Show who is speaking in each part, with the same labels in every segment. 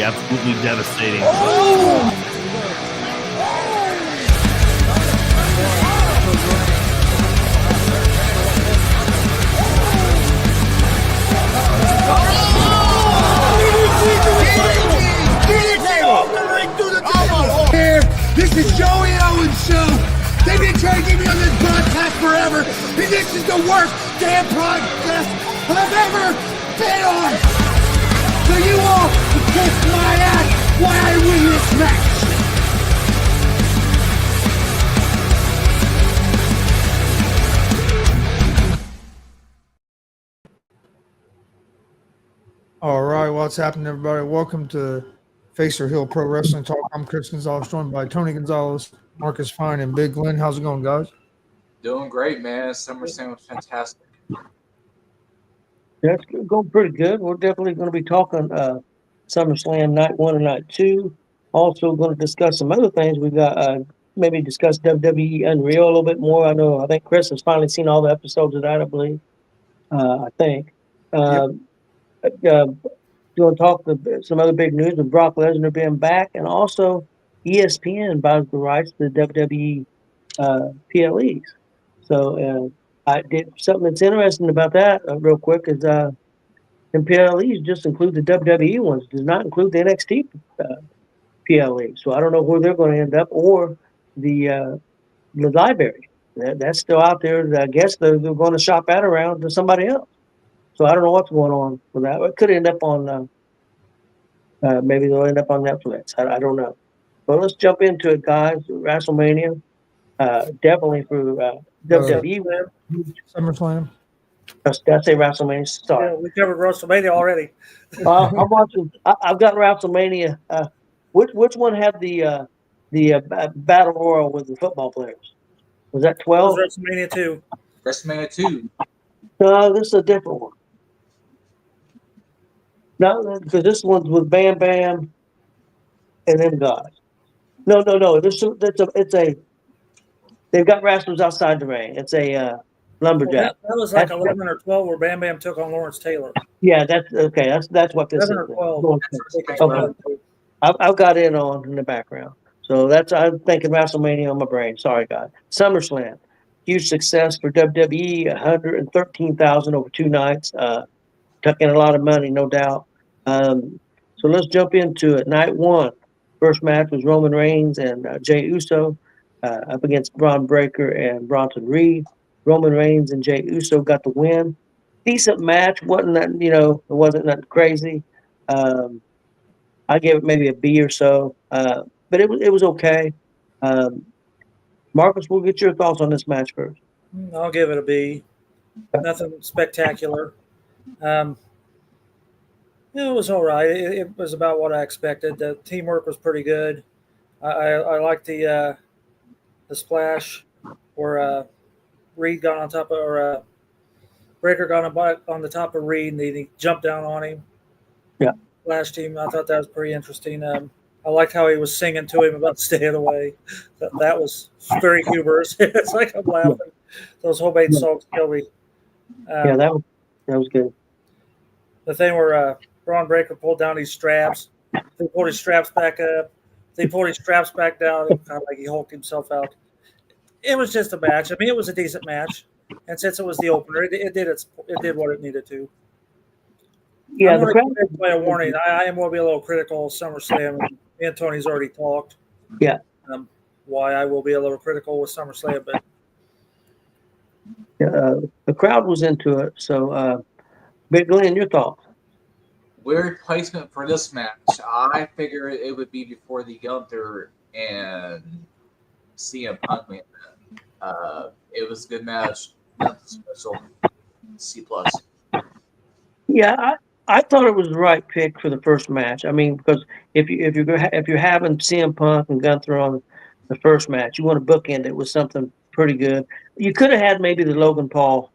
Speaker 1: absolutely devastating.
Speaker 2: Here, this is Joey Owens' show. They've been trying to get me on this broadcast forever, and this is the worst damn broadcast I've ever been on. So you all can kiss my ass while I win this match.
Speaker 3: All right, what's happening, everybody? Welcome to Facer Hill Pro Wrestling Talk. I'm Chris Gonzalez, joined by Tony Gonzalez, Marcus Fine, and Big Glenn. How's it going, guys?
Speaker 4: Doing great, man. SummerSlam was fantastic.
Speaker 5: That's going pretty good. We're definitely going to be talking SummerSlam Night 1 and Night 2. Also going to discuss some other things. We got maybe discuss WWE Unreal a little bit more. I think Chris has finally seen all the episodes of that, I believe. I think. Going to talk some other big news with Brock Lesnar being back, and also ESPN buys the rights to the WWE PLEs. So I did something that's interesting about that real quick is the PLEs just include the WWE ones, does not include the NXT PLE. So I don't know where they're going to end up, or the library that's still out there. I guess they're going to shop that around to somebody else. So I don't know what's going on with that. It could end up on maybe they'll end up on Netflix. I don't know. But let's jump into it, guys. WrestleMania, definitely for WWE.
Speaker 3: SummerSlam.
Speaker 5: Did I say WrestleMania? Sorry.
Speaker 6: Yeah, we covered WrestleMania already.
Speaker 5: I'm watching. I've got WrestleMania. Which one had the battle royal with the football players? Was that 12?
Speaker 6: WrestleMania 2.
Speaker 4: WrestleMania 2.
Speaker 5: No, this is a different one. No, because this one's with Bam Bam and them guys. No. They've got wrestlers outside the ring. It's a lumberjack.
Speaker 6: That was like 11 or 12 where Bam Bam took on Lawrence Taylor.
Speaker 5: Yeah, that's okay. That's what this
Speaker 6: 11
Speaker 5: is.
Speaker 6: or 12.
Speaker 5: Okay. I've got it on in the background. So I'm thinking WrestleMania on my brain. Sorry, guys. SummerSlam. Huge success for WWE, 113,000 over 2 nights. Took in a lot of money, no doubt. So let's jump into it. Night 1, first match was Roman Reigns and Jey Uso up against Braun Breaker and Bronson Reed. Roman Reigns and Jey Uso got the win. Decent match, wasn't that it wasn't that crazy. I gave it maybe a B or so, but it was okay. Marcus, we'll get your thoughts on this match first.
Speaker 6: I'll give it a B. Nothing spectacular. It was all right. It was about what I expected. The teamwork was pretty good. I liked the splash where Reed got on top of, or Breaker got on the top of Reed and he jumped down on him.
Speaker 5: Yeah.
Speaker 6: Splash team. I thought that was pretty interesting. I liked how he was singing to him about staying away. That was very humorous. It's like I'm laughing. Those homemade songs kill me.
Speaker 5: That was good.
Speaker 6: The thing where Braun Breaker pulled down his straps, they pulled his straps back up, they pulled his straps back down, kind of like he hulked himself out. It was just a match. I mean, it was a decent match, and since it was the opener, it did what it needed to.
Speaker 5: Yeah,
Speaker 6: I'm going to give a warning. I am going to be a little critical of SummerSlam. And Tony's already talked.
Speaker 5: Yeah.
Speaker 6: Why I will be a little critical with SummerSlam, but
Speaker 5: the crowd was into it. So, Big Glenn, your thoughts?
Speaker 4: Weird placement for this match. I figured it would be before the Gunther and CM Punk main event. It was a good match. Nothing special. C+.
Speaker 5: Yeah, I thought it was the right pick for the first match. I mean, because if you're having CM Punk and Gunther on the first match, you want to bookend it with something pretty good. You could have had maybe the Logan Paul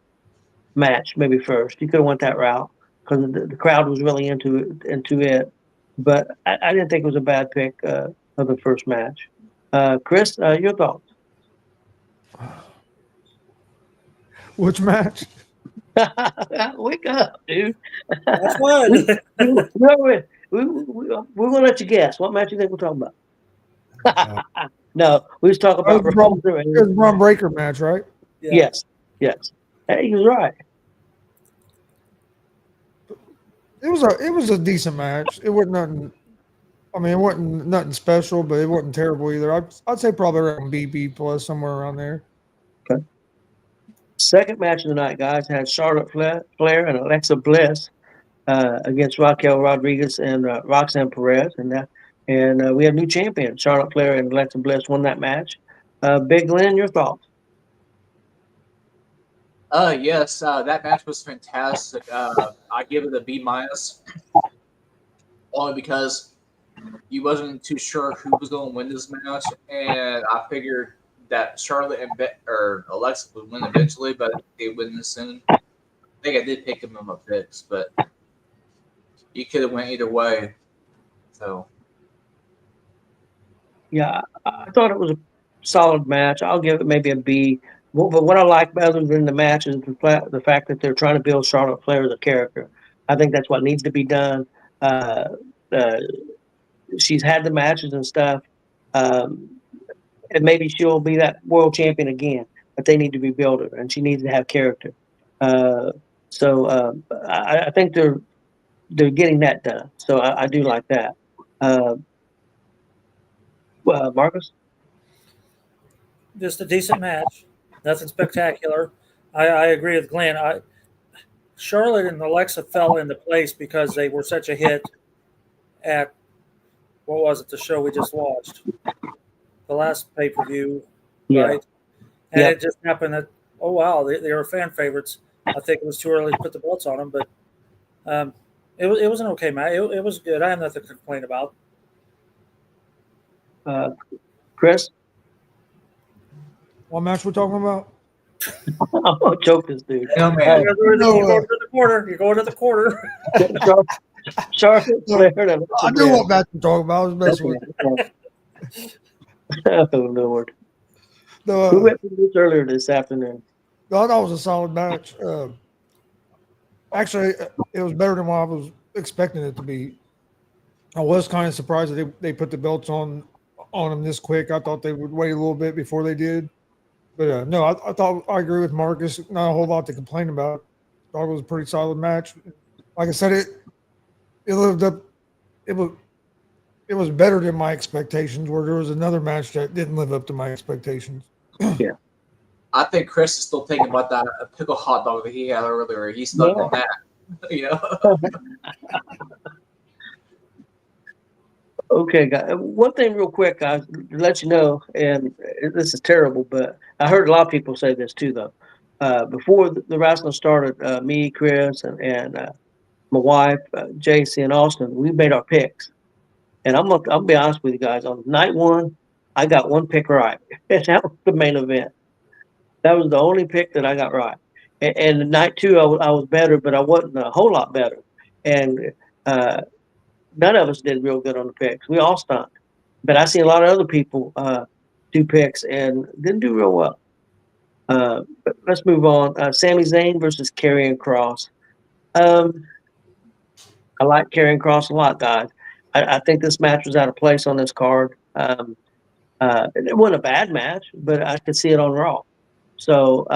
Speaker 5: match maybe first. You could have went that route because the crowd was really into it. But I didn't think it was a bad pick of the first match. Chris, your thoughts?
Speaker 3: Which match?
Speaker 5: Wake up, dude.
Speaker 6: that's fun.
Speaker 5: we're gonna let you guess. What match you think we're talking about? No, we was talking about
Speaker 3: It was Braun Breaker match, right?
Speaker 6: Yeah.
Speaker 5: Yes. Hey, he was right.
Speaker 3: It was a decent match. It wasn't nothing. I mean, it wasn't nothing special, but it wasn't terrible either. I'd say probably around BB plus somewhere around there.
Speaker 5: Okay. Second match of the night, guys, had Charlotte Flair and Alexa Bliss against Raquel Rodriguez and Roxanne Perez, and we have new champion. Charlotte Flair and Alexa Bliss won that match. Big Glenn, your thoughts?
Speaker 4: Yes, that match was fantastic. I give it a B minus, only because you wasn't too sure who was going to win this match, and I figured that Charlotte or Alexa would win eventually, but they win this soon. I think I did pick them in my picks, but you could have went either way. So
Speaker 5: Yeah, I thought it was a solid match. I'll give it maybe a B. But what I like better than the match is the fact that they're trying to build Charlotte Flair as a character. I think that's what needs to be done. Uh, uh, she's had the matches and stuff, um, and maybe she'll be that world champion again. But they need to rebuild her, and she needs to have character. Uh, I think they're getting that done. So I do like that. Uh, Marcus?
Speaker 6: Just a decent match. Nothing spectacular. I agree with Glenn. Charlotte and Alexa fell into place because they were such a hit at what was it? The show we just watched, the last pay per view,
Speaker 5: Yeah.
Speaker 6: right? And
Speaker 5: Yep.
Speaker 6: it just happened that they were fan favorites. I think it was too early to put the belts on them, but it was an okay match. It was good. I have nothing to complain about.
Speaker 5: Chris?
Speaker 3: What match we're talking about?
Speaker 5: I'm gonna choke this dude.
Speaker 4: no man,
Speaker 6: You're going to the quarter. You're going to the quarter.
Speaker 5: Charlotte Flair and
Speaker 3: I knew what match we're talking about. I was messing with you.
Speaker 5: Oh Lord.
Speaker 3: No,
Speaker 5: We went through this earlier this afternoon.
Speaker 3: I thought it was a solid match. Actually, it was better than what I was expecting it to be. I was kind of surprised that they put the belts on them this quick. I thought they would wait a little bit before they did. But no, I thought I agree with Marcus. Not a whole lot to complain about. Thought it was a pretty solid match. Like I said, it lived up. It was better than my expectations. Where there was another match that didn't live up to my expectations.
Speaker 4: I think Chris is still thinking about that pickle hot dog that he had earlier. He's stuck on that. You know.
Speaker 5: Okay, guys. One thing, real quick, guys, to let you know, and this is terrible, but I heard a lot of people say this too, though. Before the wrestling started, me, Chris, and my wife, JC, and Austin, we made our picks. And I'll be honest with you guys. On night one, I got one pick right, and that was the main event. That was the only pick that I got right. And night two, I was better, but I wasn't a whole lot better. And none of us did real good on the picks. We all stunk. But I see a lot of other people do picks and didn't do real well. But let's move on. Sami Zayn versus Karrion Kross. I like Karrion Kross a lot, guys. I think this match was out of place on this card. It wasn't a bad match, but I could see it on Raw. So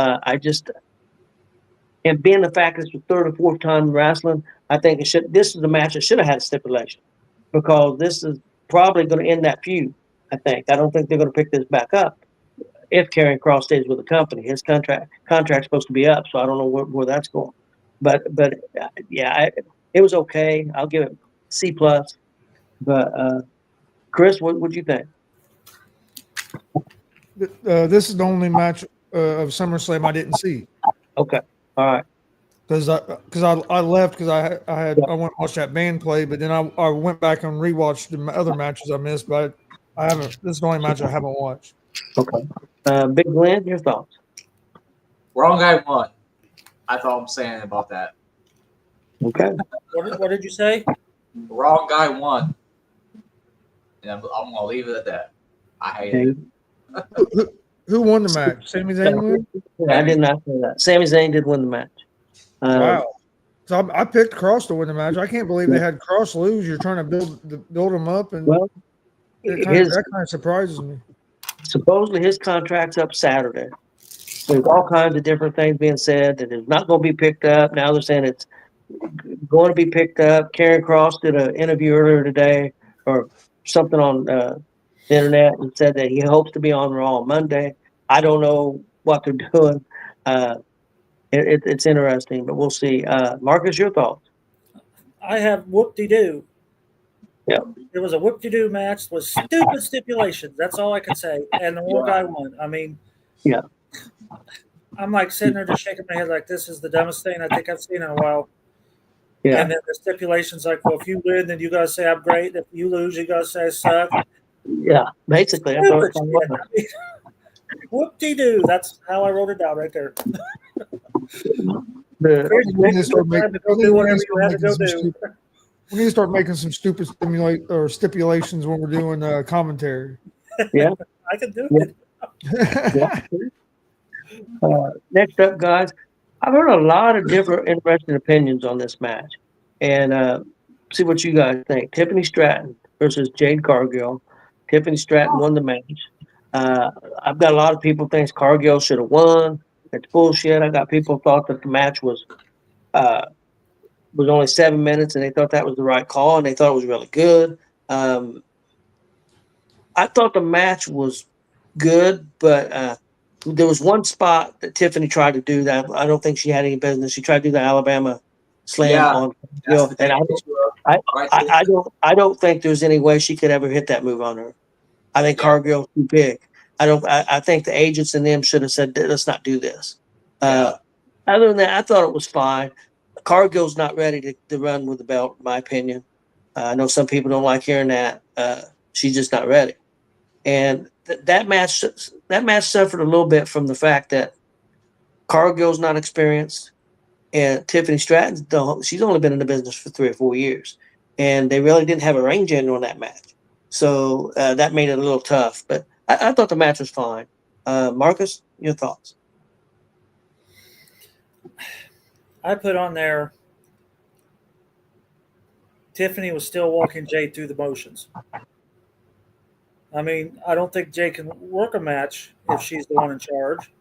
Speaker 5: and being the fact that it's the third or fourth time wrestling, I think this is the match that should have had a stipulation because this is probably going to end that feud. I don't think they're going to pick this back up if Karrion Kross stays with the company. His contract's supposed to be up, so I don't know where that's going. But yeah, it was okay. I'll give it C plus. But Chris, what would you think?
Speaker 3: This is the only match of SummerSlam I didn't see.
Speaker 5: Okay, all right.
Speaker 3: Because I left because I went and watched that band play, but then I went back and rewatched the other matches I missed, but I haven't. This is the only match I haven't watched.
Speaker 5: Okay. Big Glenn, your thoughts?
Speaker 4: Wrong guy won. That's all I'm saying about that.
Speaker 5: Okay.
Speaker 6: What did you say?
Speaker 4: Wrong guy won. And I'm going to leave it at that. I hate it.
Speaker 3: Who won the match? Sami Zayn won?
Speaker 5: I did not say that. Sami Zayn did win the match.
Speaker 3: Wow. So I picked Cross to win the match. I can't believe they had Cross lose. You're trying to build him up, and
Speaker 5: Well, his
Speaker 3: that kind of surprises me.
Speaker 5: supposedly his contract's up Saturday. There's all kinds of different things being said that it's not going to be picked up. Now they're saying it's going to be picked up. Karen Cross did an interview earlier today or something on the internet and said that he hopes to be on Raw on Monday. I don't know what they're doing. Uh, it's interesting, but we'll see. Marcus, your thoughts?
Speaker 6: I have whoop-de-doo.
Speaker 5: Yeah.
Speaker 6: It was a whoop-de-doo match with stupid stipulations. That's all I can say. And the one guy won. I mean,
Speaker 5: Yeah.
Speaker 6: I'm like sitting there just shaking my head like this is the dumbest thing I think I've seen in a while.
Speaker 5: Yeah.
Speaker 6: And then the stipulations like, well, if you win, then you gotta say I'm great. If you lose, you gotta say I suck.
Speaker 5: Yeah. Basically, that's what
Speaker 6: Stupid shit. I mean, whoop-de-doo. That's how I wrote it down right there.
Speaker 5: the
Speaker 3: We need to start making.
Speaker 6: Go do whatever you had to go do.
Speaker 3: We need to start making some stupid stipulations when we're doing commentary.
Speaker 5: yeah.
Speaker 6: I can do
Speaker 5: Yeah.
Speaker 6: it.
Speaker 5: Next up, guys, I've heard a lot of different interesting opinions on this match, and see what you guys think. Tiffany Stratton versus Jade Cargill. Tiffany Stratton won the match. I've got a lot of people think Cargill should have won. It's bullshit. I got people thought that the match was only 7 minutes, and they thought that was the right call, and they thought it was really good. I thought the match was good, but there was one spot that Tiffany tried to do that I don't think she had any business. She tried to do the Alabama slam on Cargill, and I don't think there's any way she could ever hit that move on her. I think Cargill's too big. I think the agents and them should have said, let's not do this. Other than that, I thought it was fine. Cargill's not ready to run with the belt, in my opinion. I know some people don't like hearing that. She's just not ready. And that match suffered a little bit from the fact that Cargill's not experienced, and Tiffany Stratton's she's only been in the business for 3 or 4 years, and they really didn't have a ring general in that match. So that made it a little tough. But I thought the match was fine. Marcus, your thoughts?
Speaker 6: I put on there Tiffany was still walking Jade through the motions. I mean, I don't think Jade can work a match if she's the one in charge.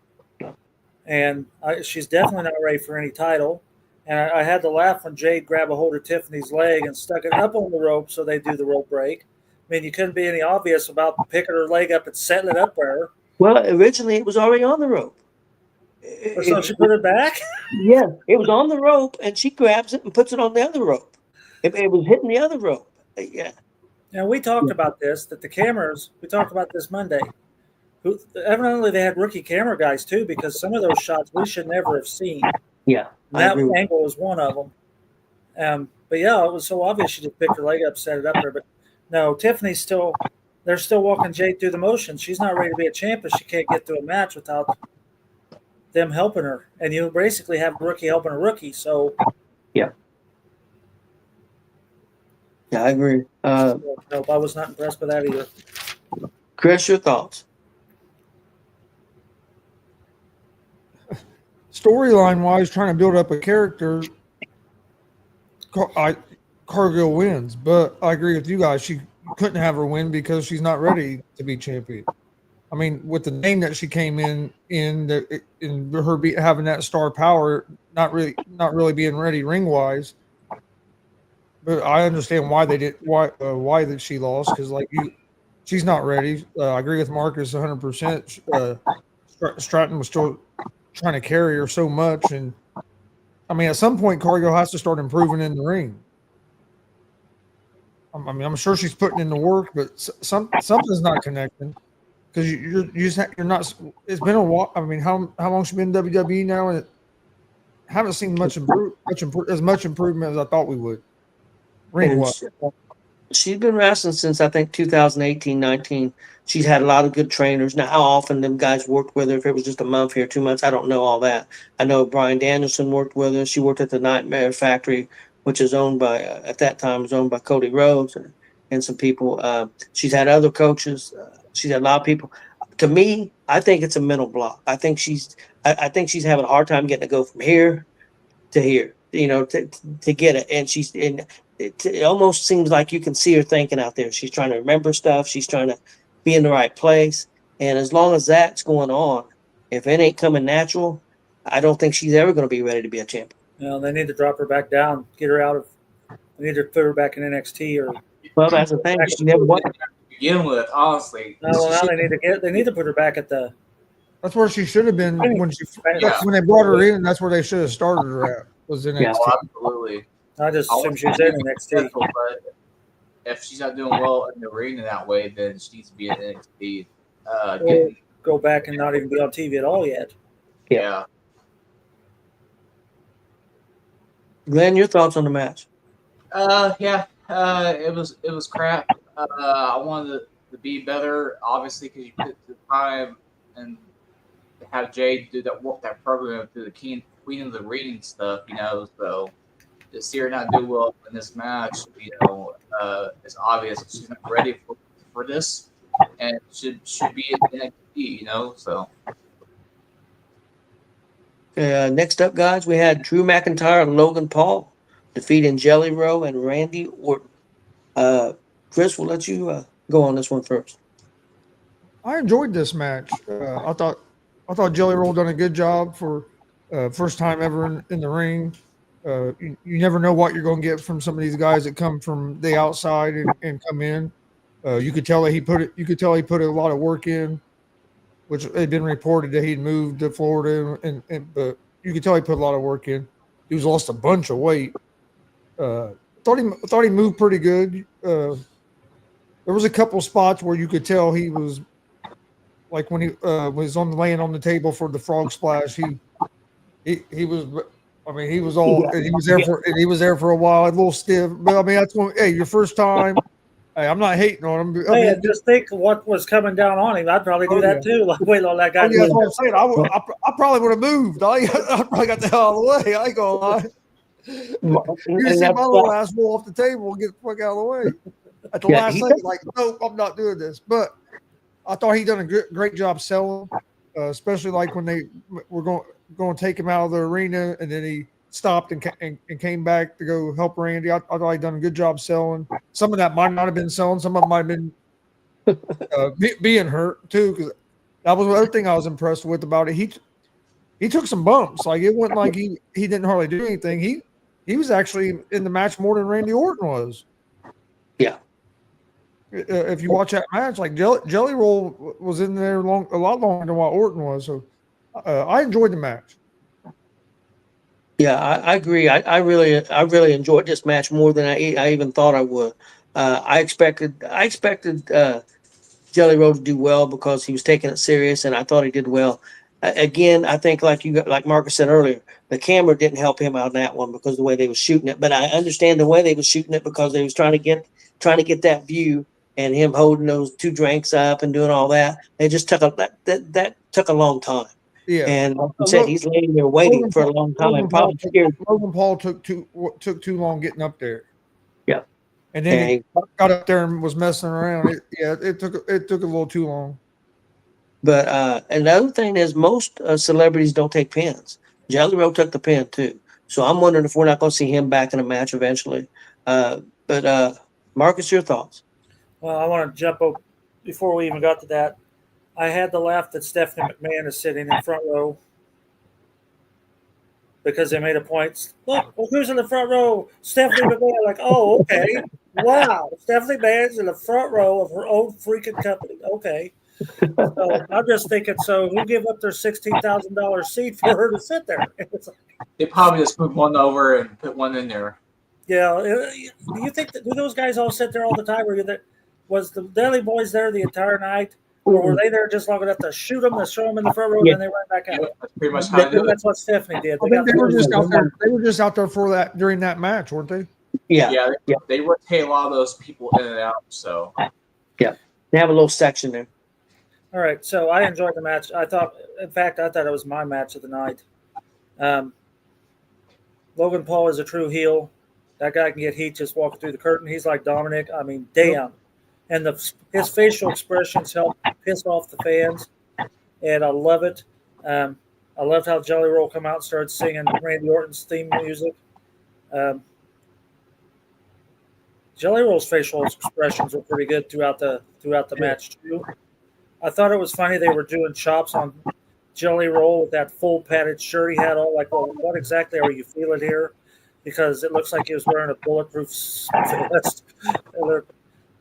Speaker 6: And she's definitely not ready for any title. And I had to laugh when Jade grabbed a hold of Tiffany's leg and stuck it up on the rope so they do the rope break. I mean, you couldn't be any obvious about picking her leg up and setting it up there.
Speaker 5: Well, originally it was already on the rope.
Speaker 6: So she put it back?
Speaker 5: Yeah, it was on the rope, and she grabs it and puts it on the other rope. It was hitting the other rope. Yeah.
Speaker 6: Now, we talked about this, that the cameras, we talked about this Monday. Evidently, they had rookie camera guys, too, because some of those shots we should never have seen.
Speaker 5: Yeah.
Speaker 6: And that angle was one of them. But, yeah, it was so obvious she just picked her leg up, set it up there. But, no, Tiffany's they're still walking Jade through the motions. She's not ready to be a champ if she can't get through a match without them helping her. And you basically have a rookie helping a rookie. So,
Speaker 5: yeah. Yeah, I agree.
Speaker 6: Nope, I was not impressed with that either.
Speaker 5: Chris, your thoughts?
Speaker 3: Storyline wise, trying to build up a character, Cargill wins. But I agree with you guys. She couldn't have her win because she's not ready to be champion. I mean, with the name that she came in her having that star power, not really being ready ring wise. But I understand why they did why that she lost, because she's not ready. I agree with Marcus 100%. Stratton was still trying to carry her so much, and I mean, at some point, Cargill has to start improving in the ring. I mean, I'm sure she's putting in the work, but something's not connecting, because you're not. It's been a while. I mean, how long she been in WWE now, and haven't seen much improvement as I thought we would.
Speaker 5: She's been wrestling since I think 2018, 19. She's had a lot of good trainers. Now, how often them guys worked with her, if it was just a month here, 2 months, I don't know all that. I know Bryan Danielson worked with her. She worked at the Nightmare Factory, which is owned by, at that time, was owned by Cody Rhodes and some people. She's had other coaches. She's had a lot of people. To me, I think it's a mental block. I think she's having a hard time getting to go from here to here. to get it. And it almost seems like you can see her thinking out there. She's trying to remember stuff. She's trying to be in the right place. And as long as that's going on, if it ain't coming natural, I don't think she's ever going to be ready to be a champion.
Speaker 6: They need to drop her back down, get her out of. They need to put her back in NXT or.
Speaker 5: Well, that's the thing. She never won.
Speaker 4: To begin with, honestly.
Speaker 6: No, now they need to put her back at the.
Speaker 3: That's where she should have been when
Speaker 6: Yeah.
Speaker 3: when they brought her in. That's where they should have started her at. Was in NXT.
Speaker 4: Oh, absolutely.
Speaker 6: I just assume she was in NXT.
Speaker 4: But if she's not doing well in the arena that way, then she needs to be in NXT.
Speaker 6: Go back and not even be on TV at all yet.
Speaker 4: Yeah.
Speaker 5: Glenn, your thoughts on the match?
Speaker 4: It was crap. I wanted it to be better, obviously, because you put the time and have Jade do that program through the Queen of the Ring stuff, So to see her not do well in this match, it's obvious she's not ready for this, and should be in NXT, So.
Speaker 5: Next up, guys, we had Drew McIntyre and Logan Paul defeating Jelly Roll and Randy Orton. Chris, we'll let you go on this one first.
Speaker 3: I enjoyed this match. I thought Jelly Roll done a good job for first time ever in the ring. You never know what you're going to get from some of these guys that come from the outside and come in. You could tell that he put a lot of work in, which had been reported that he'd moved to Florida, but you could tell he put a lot of work in. He was lost a bunch of weight. Thought he moved pretty good. There was a couple spots where you could tell he was like when he was laying on the table for the frog splash. He was. I mean, he was there for a while, a little stiff. But I mean, that's when your first time. Hey, I'm not hating on him.
Speaker 6: Just think what was coming down on him. I'd probably do that too. Like, wait on that guy.
Speaker 3: That's what I'm saying. I probably would have moved. I probably got the hell out of the way. I ain't gonna lie. You see my little ass roll off the table and get the fuck out of the way. At the last second, like, no, I'm not doing this. But I thought he done a great job selling, especially like when they were going to take him out of the arena, and then he stopped and came back to go help Randy. I thought he done a good job selling. Some of that might not have been selling. Some of it might have been being hurt too, because that was the other thing I was impressed with about it. He took some bumps. Like, it wasn't like he didn't hardly do anything. He was actually in the match more than Randy Orton was.
Speaker 5: Yeah.
Speaker 3: If you watch that match, like Jelly Roll was in there a lot longer than what Orton was. So I enjoyed the match.
Speaker 5: Yeah, I agree. I really enjoyed this match more than I even thought I would. I expected Jelly Roll to do well because he was taking it serious, and I thought he did well. Again, I think like Marcus said earlier, the camera didn't help him out in that one because of the way they were shooting it. But I understand the way they were shooting it because they was trying to get that view, and him holding those two drinks up and doing all that. They just took that took a long time. Yeah, and like you said, he's laying there waiting for a long time.
Speaker 3: Logan Paul took too long getting up there.
Speaker 5: Yeah,
Speaker 3: and then he got up there and was messing around. It took a little too long.
Speaker 5: But another thing is most celebrities don't take pins. Jelly Roll took the pin too, so I'm wondering if we're not going to see him back in a match eventually. But Marcus, your thoughts?
Speaker 6: Well, I want to jump up before we even got to that. I had to laugh that Stephanie McMahon is sitting in front row because they made a point. Look who's in the front row? Stephanie McMahon. Like, oh, okay. Wow. Stephanie McMahon's in the front row of her own freaking company. Okay. So I'm just thinking, so who gave up their $16,000 seat for her to sit there?
Speaker 4: They probably just moved one over and put one in there.
Speaker 6: Yeah. Do you think do those guys all sit there all the time? Was the Dudley Boys there the entire night? Or were they there just long enough to shoot them, to show them in the front row, and then they went back out?
Speaker 4: Yeah, that's pretty much how
Speaker 6: That's what Stephanie did.
Speaker 3: They were just out there. They were just out there for that during that match, weren't they?
Speaker 5: Yeah.
Speaker 4: They rotate a lot of those people in and out. So
Speaker 5: yeah, they have a little section there.
Speaker 6: All right, so I enjoyed the match. I thought it was my match of the night. Logan Paul is a true heel. That guy can get heat just walking through the curtain. He's like Dominic. I mean, damn. And his facial expressions help piss off the fans, and I love it. I loved how Jelly Roll come out and started singing Randy Orton's theme music. Um, Jelly Roll's facial expressions were pretty good throughout the match too. I thought it was funny they were doing chops on Jelly Roll with that full padded shirt he had on. Like, well, what exactly are you feeling here? Because it looks like he was wearing a bulletproof vest.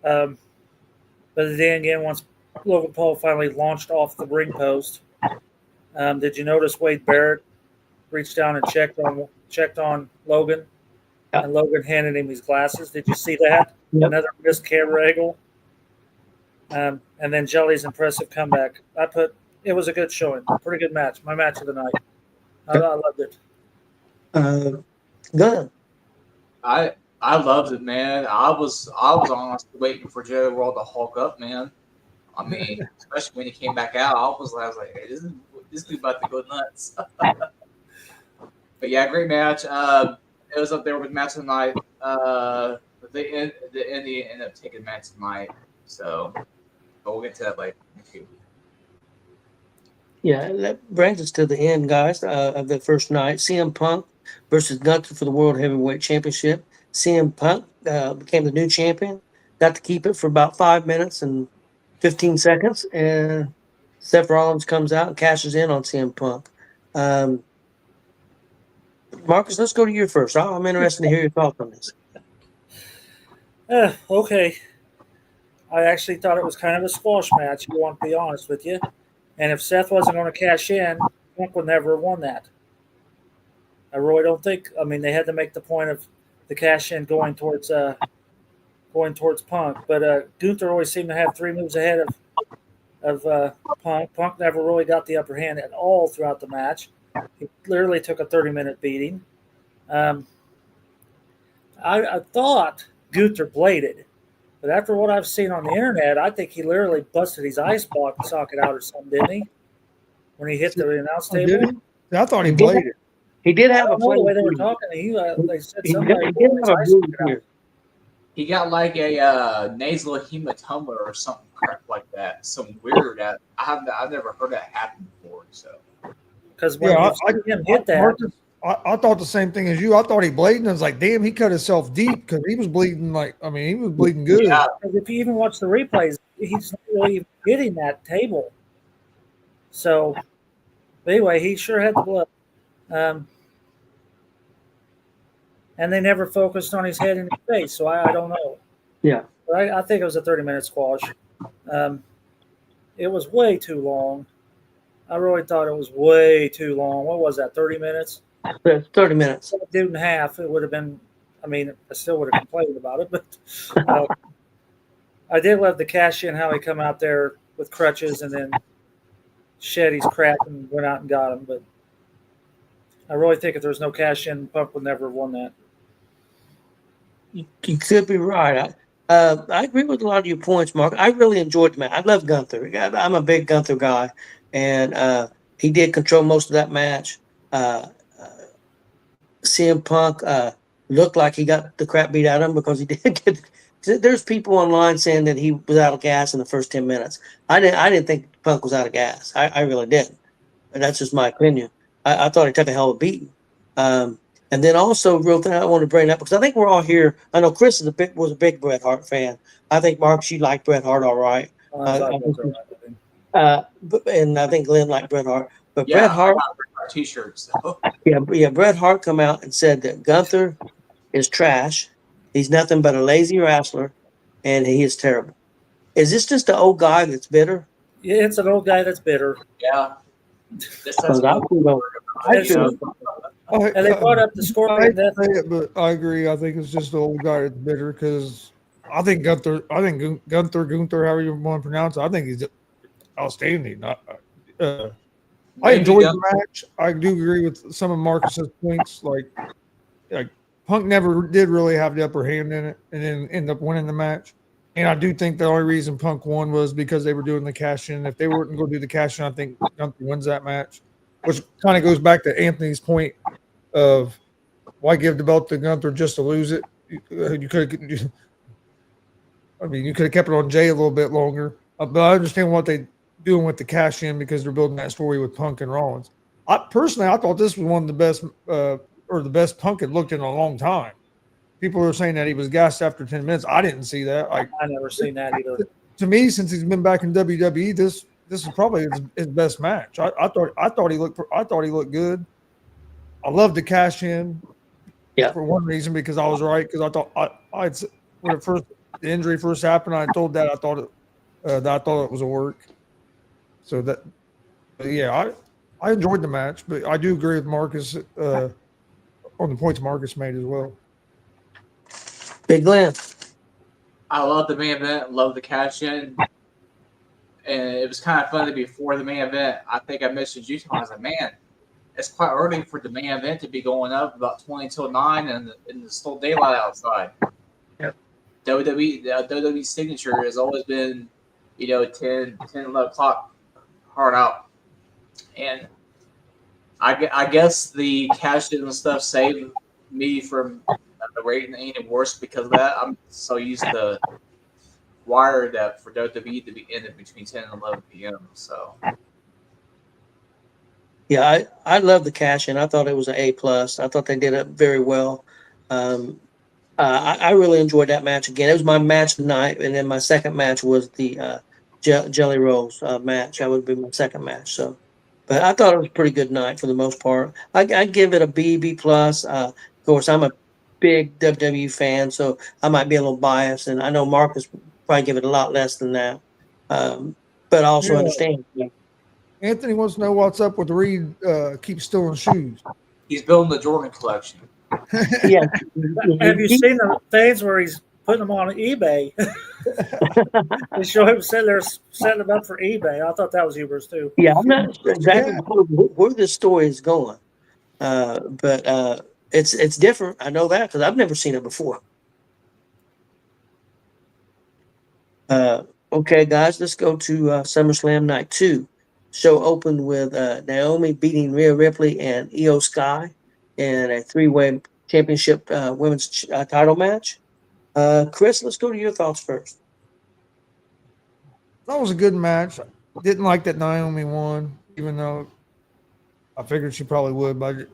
Speaker 6: um, but then again, once Logan Paul finally launched off the ring post, did you notice Wade Barrett reached down and checked on Logan,
Speaker 5: Yeah.
Speaker 6: and Logan handed him his glasses? Did you see that?
Speaker 5: Yep.
Speaker 6: Another missed camera angle. And then Jelly's impressive comeback. It was a good showing, pretty good match. My match of the night. I loved it.
Speaker 5: Good.
Speaker 4: I loved it, man. I was honestly waiting for Jerry World to hulk up, man. I mean, especially when he came back out, I was like, hey, this dude about to go nuts. But yeah, great match. It was up there with match of the night. The Indy ended up taking match of the night, so but we'll get to that later.
Speaker 5: Yeah, that brings us to the end, guys, of the first night. CM Punk versus Gunther for the World Heavyweight Championship. CM Punk became the new champion. Got to keep it for about 5 minutes and 15 seconds. And Seth Rollins comes out and cashes in on CM Punk. Marcus, let's go to you first. I'm interested to hear your thoughts on this.
Speaker 6: Okay. I actually thought it was kind of a squash match, I want to be honest with you. And if Seth wasn't going to cash in, Punk would never have won that. I really don't think. I mean, they had to make the point of the cash in going towards Punk. But Gunther always seemed to have 3 moves ahead of Punk. Punk never really got the upper hand at all throughout the match. He literally took a 30-minute beating. I thought Gunther bladed. But after what I've seen on the internet, I think he literally busted his eye socket out or something, didn't he? When he hit the announce table.
Speaker 3: Did he? I thought he bladed.
Speaker 5: He did have a
Speaker 6: the way they were talking to you, they said
Speaker 5: He
Speaker 6: somebody
Speaker 5: did
Speaker 6: pulled his
Speaker 5: have a
Speaker 6: eye
Speaker 5: blue
Speaker 6: socket out.
Speaker 5: here.
Speaker 4: He got like a nasal hematoma or something crap like that. Some weird. I've never heard that happen before. So
Speaker 6: Because when
Speaker 3: Yeah,
Speaker 6: you see him hit that,
Speaker 3: Marcus, I thought the same thing as you. I thought he bladed. And I was like, damn, he cut himself deep because he was bleeding he was bleeding good.
Speaker 4: yeah,
Speaker 6: because if you even watch the replays, he's not really even hitting that table. So, but anyway, he sure had the blood. And they never focused on his head and his face, so I don't know.
Speaker 5: Yeah.
Speaker 6: But I think it was a 30-minute squash. It was way too long. I really thought it was way too long. What was that, 30 minutes?
Speaker 5: 30 minutes.
Speaker 6: If I did in half, it would have been, I still would have complained about it, but I did love the cash in, how he come out there with crutches and then shed his crap and went out and got him. But I really think if there was no cash in, Punk would never have won that.
Speaker 5: You could be right. I agree with a lot of your points, Mark. I really enjoyed the match. I love Gunther. I'm a big Gunther guy, and he did control most of that match. CM Punk looked like he got the crap beat out of him because he did get. There's people online saying that he was out of gas in the first 10 minutes. I didn't think Punk was out of gas. I really didn't. And that's just my opinion. I thought he took a hell of a beating. And then also, real thing I want to bring up, because I think we're all here. I know Chris was a big Bret Hart fan. I think, Mark, you like Bret Hart all right. And I think Glenn liked Bret Hart. But
Speaker 4: yeah,
Speaker 5: Bret Hart,
Speaker 4: I got Bret Hart t-shirts. So.
Speaker 5: yeah, Bret Hart come out and said that Gunther is trash. He's nothing but a lazy wrestler, and he is terrible. Is this just an old guy that's bitter?
Speaker 6: Yeah, it's an old guy that's bitter.
Speaker 4: Yeah.
Speaker 6: And they brought up the Scorpion Death.
Speaker 3: But I agree. I think it's just the old guy that's bitter because I think Gunther, however you want to pronounce it, I think he's outstanding. I enjoyed the match. I do agree with some of Marcus's points. Like Punk never did really have the upper hand in it, and then end up winning the match. And I do think the only reason Punk won was because they were doing the cash in. If they weren't going to do the cash in, I think Gunther wins that match, which kind of goes back to Anthony's point of why give the belt to Gunther just to lose it. You could have kept it on Jay a little bit longer. But I understand what they're doing with the cash in because they're building that story with Punk and Rollins. I thought this was one of the best, or or the best Punk had looked in a long time. People were saying that he was gassed after 10 minutes. I didn't see that.
Speaker 6: I never seen that either.
Speaker 3: To me, since he's been back in WWE, this is probably his best match. I thought he looked good. I love the cash in.
Speaker 5: Yeah.
Speaker 3: For one reason, because I was right. Because I thought when the injury first happened, I told Dad I thought it was a work. So that, yeah, I enjoyed the match, but I do agree with Marcus on the points Marcus made as well.
Speaker 5: Big Glenn.
Speaker 4: I love the main event, love the cash in. And it was kind of funny before the main event. I think I messaged you. I was like, man, it's quite early for the main event to be going up about 20 till 9 and it's still daylight outside.
Speaker 5: Yep.
Speaker 4: WWE signature has always been, 10, 11 o'clock hard out. And I guess the cash in and stuff saved me from the rating any worse because of that. I'm so used to wire that for WWE to be ended between 10 and 11 p.m. So
Speaker 5: Yeah, I love the cash in. I thought it was an A+. I thought they did it very well. I really enjoyed that match again. It was my match tonight, and then my second match was the Jelly Rolls match. That would be my second match. So, but I thought it was a pretty good night for the most part. I give it a B+. Of course, I'm a big WWE fan, so I might be a little biased, and I know Marcus probably give it a lot less than that. But I also understand.
Speaker 3: Anthony wants to know what's up with Reed keep stealing shoes.
Speaker 4: he's building the Jordan collection.
Speaker 5: Yeah.
Speaker 6: Have you seen the things where he's putting them on eBay? They show him sitting there setting them up for eBay. I thought that was humorous too.
Speaker 5: Yeah, I'm not sure exactly where the story is going, but it's different. I know that because I've never seen it before. Okay, guys, let's go to SummerSlam Night 2. Show opened with Naomi beating Rhea Ripley and Io Sky in a three-way championship women's title match. Chris, let's go to your thoughts first.
Speaker 3: That was a good match. Didn't like that Naomi won, even though I figured she probably would. But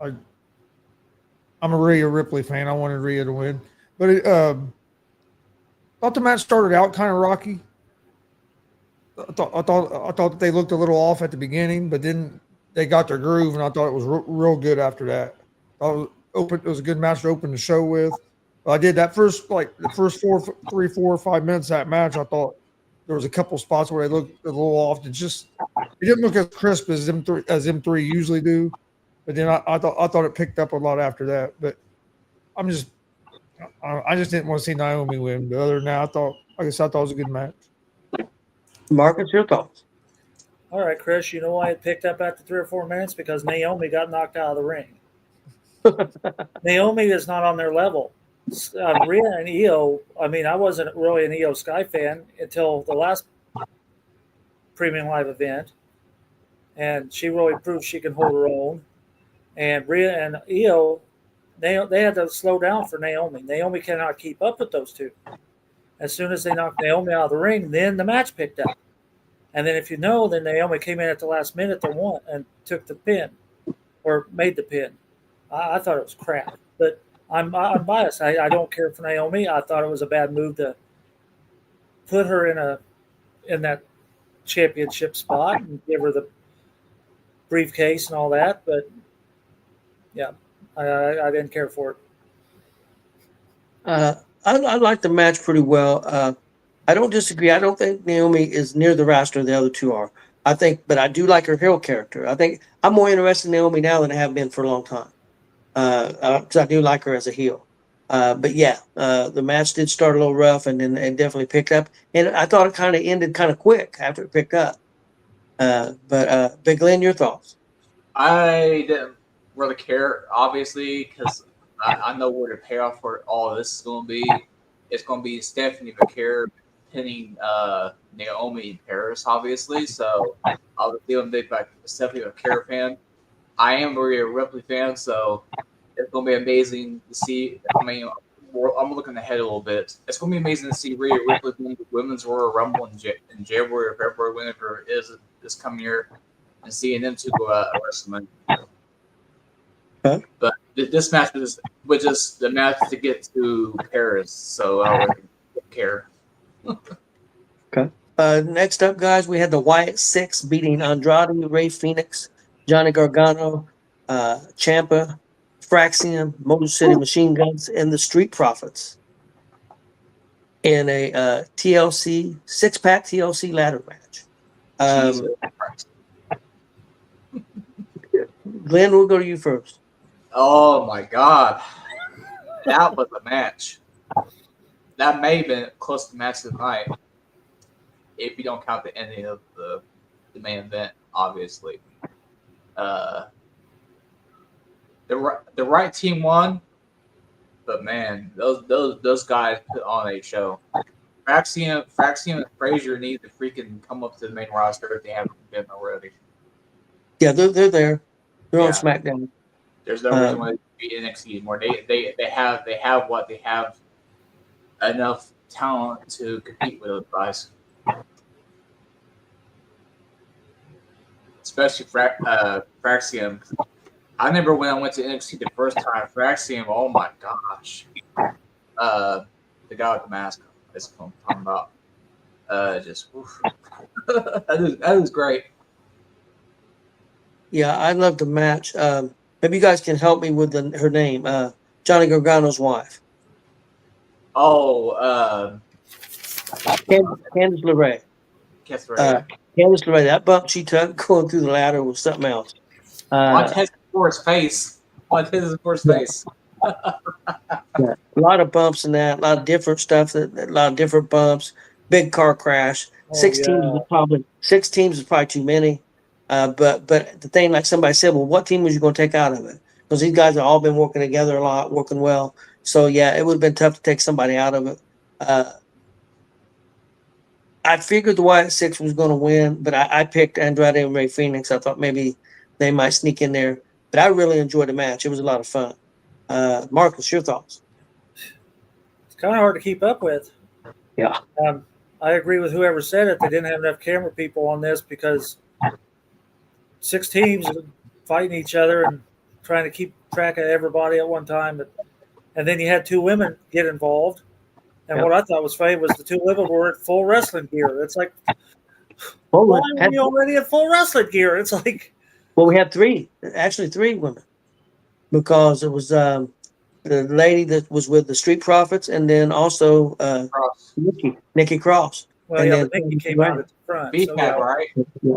Speaker 3: I'm a Rhea Ripley fan. I wanted Rhea to win, but thought the match started out kind of rocky. I thought that they looked a little off at the beginning, but then they got their groove, and I thought it was real good after that. It was a good match to open the show with. I did that first 5 minutes of that match. I thought there was a couple spots where they looked a little off. It didn't look as crisp as M3 usually do. But then I thought it picked up a lot after that. But I just didn't want to see Naomi win. But other than that, I thought it was a good match.
Speaker 5: Marcus, your thoughts?
Speaker 6: All right, Chris, you know why it picked up after 3 or 4 minutes? Because Naomi got knocked out of the ring. Naomi is not on their level. Rhea and Io, I wasn't really an Io Sky fan until the last Premium Live event. And she really proved she can hold her own. And Rhea and Io, they had to slow down for Naomi. Naomi cannot keep up with those two. As soon as they knocked Naomi out of the ring, then the match picked up. And then then Naomi came in at the last minute and won and took the pin or made the pin. I thought it was crap, but I'm biased. I don't care for Naomi. I thought it was a bad move to put her in that championship spot and give her the briefcase and all that. But yeah, I didn't care for it.
Speaker 5: I like the match pretty well. I don't disagree. I don't think Naomi is near the roster the other two are. But I do like her heel character. I think I'm more interested in Naomi now than I have been for a long time. Because I do like her as a heel. But yeah, the match did start a little rough and then it definitely picked up. And I thought it kind of ended kind of quick after it picked up. But Big Glenn, your thoughts?
Speaker 4: I didn't really care, obviously, because I know where the payoff for all of this is going to be. It's going to be Stephanie McCare pinning Naomi in Paris, obviously. So obviously, I'm a big Stephanie McCare fan. I am a Rhea Ripley fan, so it's going to be amazing to see. I'm looking ahead a little bit. It's going to be amazing to see Rhea Ripley win the Women's Royal Rumble in January or February, whenever it is this coming year, and seeing them two go out at WrestleMania.
Speaker 5: Huh?
Speaker 4: But this match was just the match to get to Paris, so I don't really care.
Speaker 5: Okay. Next up, guys, we had the Wyatt Six beating Andrade, Ray Phoenix, Johnny Gargano, Ciampa, Fraxium, Motor City Machine Guns, and the Street Profits in a TLC 6-pack TLC ladder match.
Speaker 4: Jesus Christ.
Speaker 5: Glenn, we'll go to you first.
Speaker 4: Oh my God, that was a match. That may have been close to match of the night, if you don't count the ending of the main event, obviously. The right team won, but man, those guys put on a show. Fraxium and Frazier need to freaking come up to the main roster if they haven't been already.
Speaker 5: Yeah, they're there. They're on
Speaker 4: Yeah.
Speaker 5: SmackDown.
Speaker 4: There's no reason why they should be NXT anymore. They have what they have, enough talent to compete with those guys. Especially Fraxium. I remember when I went to NXT the first time, Fraxium, oh my gosh. The guy with the mask, that's what I'm talking about. That is great.
Speaker 5: Yeah, I love the match. Maybe you guys can help me with her name. Johnny Gargano's wife.
Speaker 4: Oh,
Speaker 5: Candice LeRae.
Speaker 4: guess right.
Speaker 5: Candice LeRae, that bump she took going through the ladder was something else.
Speaker 4: Montez Ford's face. Montez Ford's face.
Speaker 5: Yeah, a lot of bumps in that, a lot of different stuff, a lot of different bumps, big car crash.
Speaker 6: Oh,
Speaker 5: Six teams is probably too many. But the thing, like somebody said, well, what team was you going to take out of it? Because these guys have all been working together a lot, working well. So yeah, it would have been tough to take somebody out of it. I figured the Wyatt Six was going to win, but I picked Andrade and Ray Phoenix. I thought maybe they might sneak in there, but I really enjoyed the match. It was a lot of fun. Marcus, your thoughts?
Speaker 6: It's kind of hard to keep up with.
Speaker 5: Yeah.
Speaker 6: I agree with whoever said it. They didn't have enough camera people on this because 6 teams fighting each other and trying to keep track of everybody at one time. And then you had 2 women get involved. And what I thought was funny was the 2 women were in full wrestling gear. It's like, why were you already in full wrestling gear? It's like,
Speaker 5: well, we had 3 women, because it was the lady that was with the Street Profits, and then also Nikki Cross.
Speaker 6: well,
Speaker 5: and
Speaker 6: yeah,
Speaker 5: then
Speaker 6: but Nikki came out at the front.
Speaker 4: B-Pad, right?
Speaker 5: Yeah.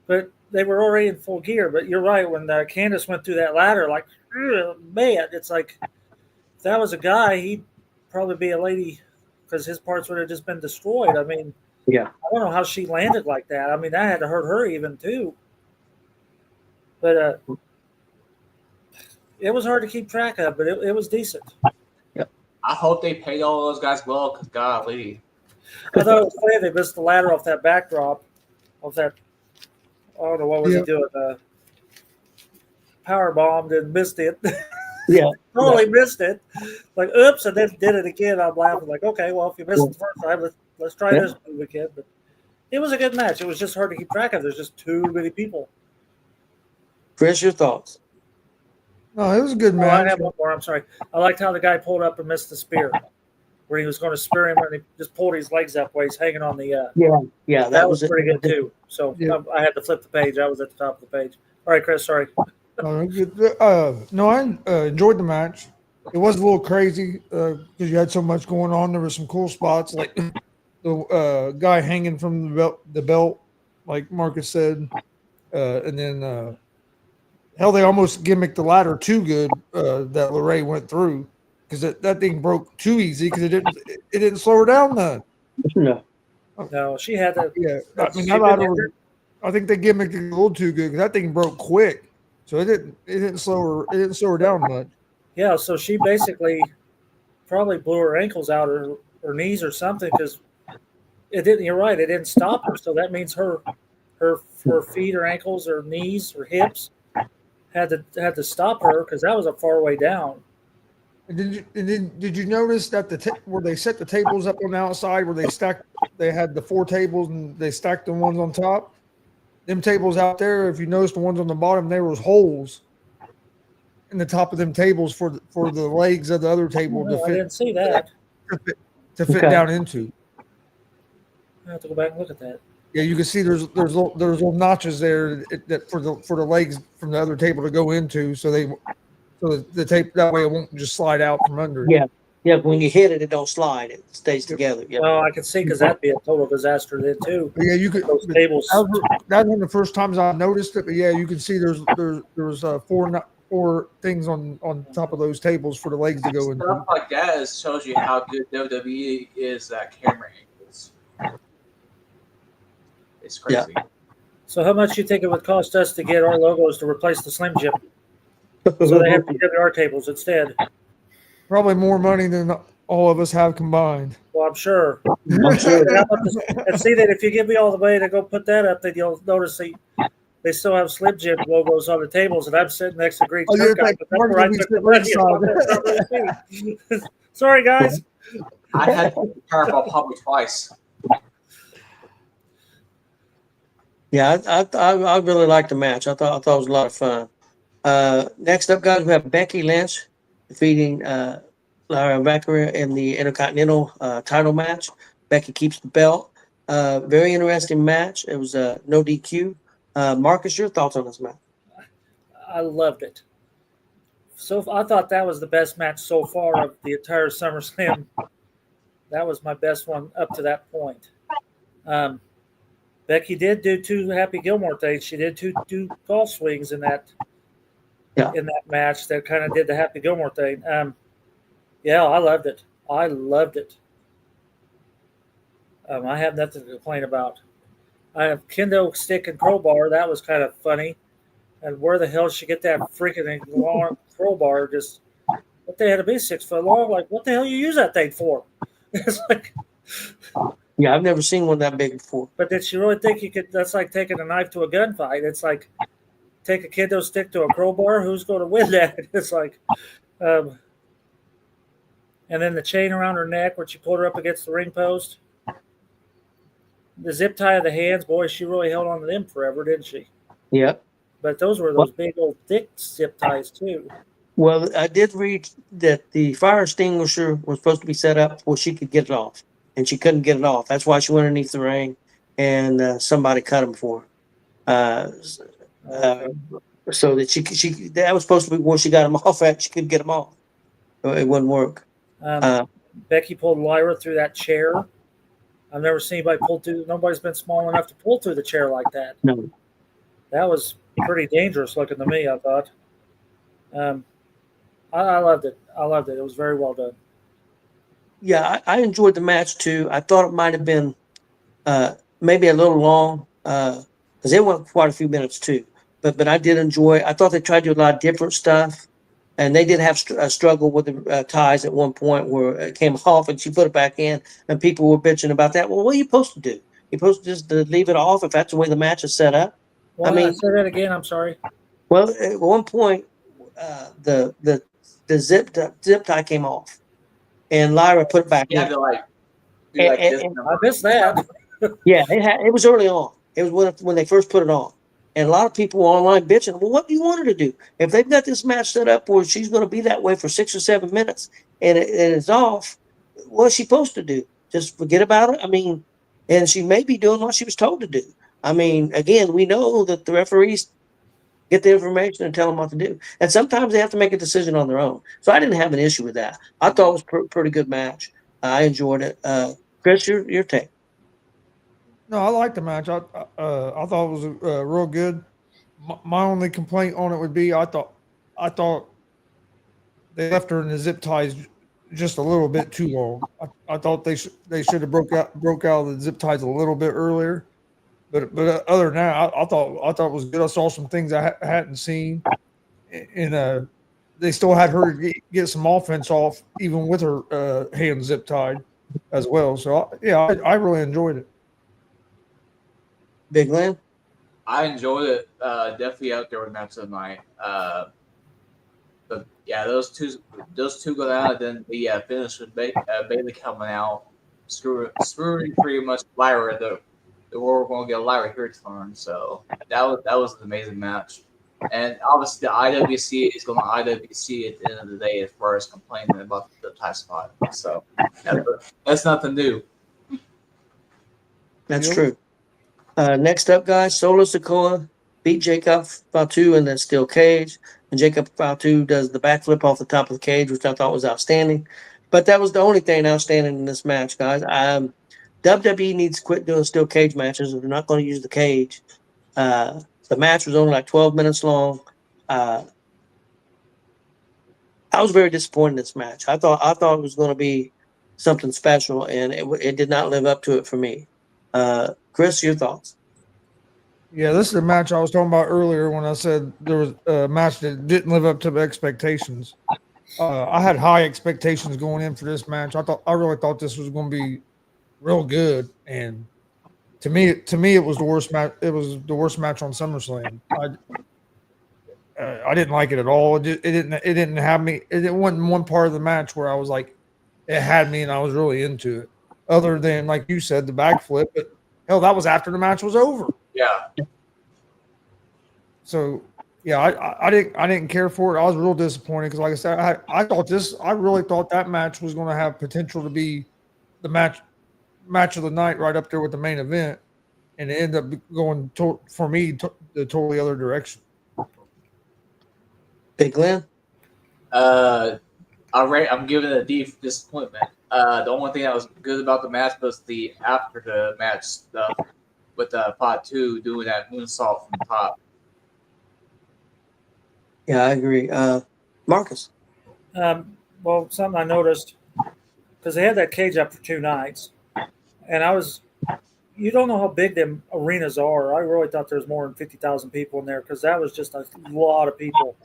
Speaker 6: But they were already in full gear. But you're right. When Candace went through that ladder, like, man, it's like, if that was a guy, he'd probably be a lady because his parts would have just been destroyed. I mean,
Speaker 5: Yeah.
Speaker 6: I don't know how she landed like that. I mean, that had to hurt her even too. But it was hard to keep track of, but it was decent.
Speaker 4: I hope they paid all those guys well, because golly.
Speaker 6: I thought it was funny they missed the ladder off that backdrop of that. I don't know what was he doing. Power bombed and missed it.
Speaker 5: Yeah.
Speaker 6: Totally missed it. Like, oops, and then did it again. I'm laughing like, okay, well, if you missed it the first time, let's try this move again. But it was a good match. It was just hard to keep track of. There's just too many people.
Speaker 5: Chris, your thoughts?
Speaker 3: No, it was a good
Speaker 6: Oh,
Speaker 3: match.
Speaker 6: I have one more. I'm sorry. I liked how the guy pulled up and missed the spear, where he was going to spear him, and he just pulled his legs up while he's hanging on the.
Speaker 5: Yeah,
Speaker 6: that was pretty good too. So
Speaker 3: Yeah.
Speaker 6: I had to flip the page. I was at the top of the page. All right, Chris. Sorry.
Speaker 3: No, I enjoyed the match. It was a little crazy because you had so much going on. There were some cool spots, like the guy hanging from the belt, like Marcus said, and then hell, they almost gimmicked the ladder too good that LeRae went through, because that thing broke too easy because it didn't slow her down none.
Speaker 6: No, she had that.
Speaker 3: Yeah, I mean that ladder was, I think they gimmicked it a little too good because that thing broke quick, so it didn't slow her down much.
Speaker 6: Yeah, so she basically probably blew her ankles out or her knees or something, because it didn't. You're right, it didn't stop her. So that means her feet or ankles or knees or hips had to stop her, because that was a far way down.
Speaker 3: And did you notice that where they set the tables up on the outside, where they had the 4 tables and they stacked the ones on top? Them tables out there, if you notice the ones on the bottom, there was holes. in the top of them tables for the legs of the other table
Speaker 6: I didn't see that.
Speaker 3: to fit
Speaker 5: Okay.
Speaker 3: down into.
Speaker 6: I have to go back and look at that.
Speaker 3: Yeah, you can see there's little notches there that for the legs from the other table to go into, so the tape that way it won't just slide out from under.
Speaker 5: Yeah. Yeah. When you hit it, it don't slide. It stays
Speaker 3: Yep.
Speaker 5: together. Yeah.
Speaker 6: Well, I can see because that'd be a total disaster then too.
Speaker 3: But yeah, you could.
Speaker 6: Those
Speaker 3: But
Speaker 6: tables.
Speaker 3: that was one of the first times I noticed it. But yeah, you can see there's four things on top of those tables for the legs to go into.
Speaker 4: Stuff like that shows you how good WWE is at camera angles. It's crazy.
Speaker 6: So how much you think it would cost us to get our logos to replace the Slim Jim? So they have PWR tables instead.
Speaker 3: Probably more money than all of us have combined.
Speaker 6: Well, I'm sure.
Speaker 5: I'm sure.
Speaker 6: And see that if you give me all the way to go put that up, then you'll notice they still have Slim Jim logos on the tables, and I'm sitting next to Green
Speaker 3: Oh,
Speaker 6: Shirt
Speaker 3: yeah,
Speaker 6: Guy. But that's where I took the money. Sorry, guys.
Speaker 4: I had to be careful probably twice.
Speaker 5: Yeah, I really liked the match. I thought it was a lot of fun. Next up, guys, we have Becky Lynch defeating Lara Valkyria in the Intercontinental title match. Becky keeps the belt. Very interesting match. It was no DQ. Marcus, your thoughts on this match?
Speaker 6: I loved it. So I thought that was the best match so far of the entire SummerSlam. That was my best one up to that point. Becky did do 2 Happy Gilmore things. She did do golf swings in that match that kind of did the Happy Gilmore thing. Yeah, I loved it. I loved it. I have nothing to complain about. I have kendo stick and crowbar. That was kind of funny. And where the hell did she get that freaking long crowbar? Just what they had to be 6 foot long. Like, what the hell you use that thing for? It's like,
Speaker 5: Yeah, I've never seen one that big before.
Speaker 6: but did she really think you could? That's like taking a knife to a gunfight. It's like take a kendo stick to a crowbar. Who's going to win that? It's like, and then the chain around her neck where she pulled her up against the ring post. The zip tie of the hands, boy, she really held on to them forever, didn't she?
Speaker 5: Yep.
Speaker 6: But those were those big old thick zip ties too.
Speaker 5: Well, I did read that the fire extinguisher was supposed to be set up where she could get it off, and she couldn't get it off. That's why she went underneath the ring, and somebody cut him for her. So that she that was supposed to be where she got him off at. She couldn't get him off. It wouldn't work.
Speaker 6: Becky pulled Lyra through that chair. I've never seen anybody pull through. Nobody's been small enough to pull through the chair like that.
Speaker 5: No.
Speaker 6: That was pretty dangerous looking to me, I thought. I loved it. I loved it. It was very well done.
Speaker 5: Yeah, I enjoyed the match too. I thought it might have been maybe a little long because it went quite a few minutes too. But I did enjoy. I thought they tried to do a lot of different stuff, and they did have a struggle with the ties at one point where it came off and she put it back in, and people were bitching about that. Well, what are you supposed to do? You're supposed to just leave it off if that's the way the match is set up.
Speaker 6: Well,
Speaker 5: I mean,
Speaker 6: say that again. I'm sorry.
Speaker 5: Well, at one point, the zip tie came off, and Lyra put it back
Speaker 4: You
Speaker 5: in.
Speaker 4: had to like do like this.
Speaker 6: I missed that.
Speaker 5: Yeah, it was early on. It was when they first put it on, and a lot of people were online bitching. Well, what do you want her to do if they've got this match set up where she's going to be that way for 6 or 7 minutes and it's off? What's she supposed to do? Just forget about it? I mean, and she may be doing what she was told to do. I mean, again, we know that the referees get the information and tell them what to do. And sometimes they have to make a decision on their own. So I didn't have an issue with that. I thought it was a pretty good match. I enjoyed it. Chris, your take.
Speaker 3: No, I liked the match. I thought it was real good. My only complaint on it would be I thought they left her in the zip ties just a little bit too long. I thought they should have broke out of the zip ties a little bit earlier. But other than that, I thought it was good. I saw some things I hadn't seen, and they still had her get some offense off even with her hands zip tied as well. So I really enjoyed it.
Speaker 5: Big Lynn?
Speaker 4: I enjoyed it. Definitely out there with match of the night. But yeah, those two go out, and then finish with Bailey coming out, screwing pretty much Lyra. The world going to get Lyra here turn. So that was an amazing match. And obviously, the IWC is going to IWC at the end of the day as far as complaining about the top spot. So that's nothing new.
Speaker 5: That's
Speaker 3: Yep.
Speaker 5: true. Next up, guys, Solo Sikoa beat Jacob Fatu in that steel cage. And Jacob Fatu does the backflip off the top of the cage, which I thought was outstanding. But that was the only thing outstanding in this match, guys. WWE needs to quit doing steel cage matches if they're not going to use the cage. The match was only like 12 minutes long. I was very disappointed in this match. I thought it was going to be something special, and it did not live up to it for me. Chris, your thoughts?
Speaker 3: Yeah, this is the match I was talking about earlier when I said there was a match that didn't live up to the expectations. I had high expectations going in for this match. I really thought this was going to be real good, and to me, it was the worst match. It was the worst match on SummerSlam. I didn't like it at all. It didn't have me. It wasn't one part of the match where I was like, it had me and I was really into it. Other than, like you said, the backflip, but hell, that was after the match was over.
Speaker 4: Yeah.
Speaker 3: So yeah, I didn't care for it. I was real disappointed because, like I said, I really thought that match was going to have potential to be the match of the night, right up there with the main event, and it ended up going for me the totally other direction.
Speaker 5: Big Glenn?
Speaker 4: I'm giving it a deep disappointment. The only thing that was good about the match was the after the match stuff with Pot 2 doing that moonsault from the top.
Speaker 5: Yeah, I agree. Marcus?
Speaker 6: Well, something I noticed, because they had that cage up for 2 nights, and you don't know how big them arenas are. I really thought there was more than 50,000 people in there, because that was just a lot of people.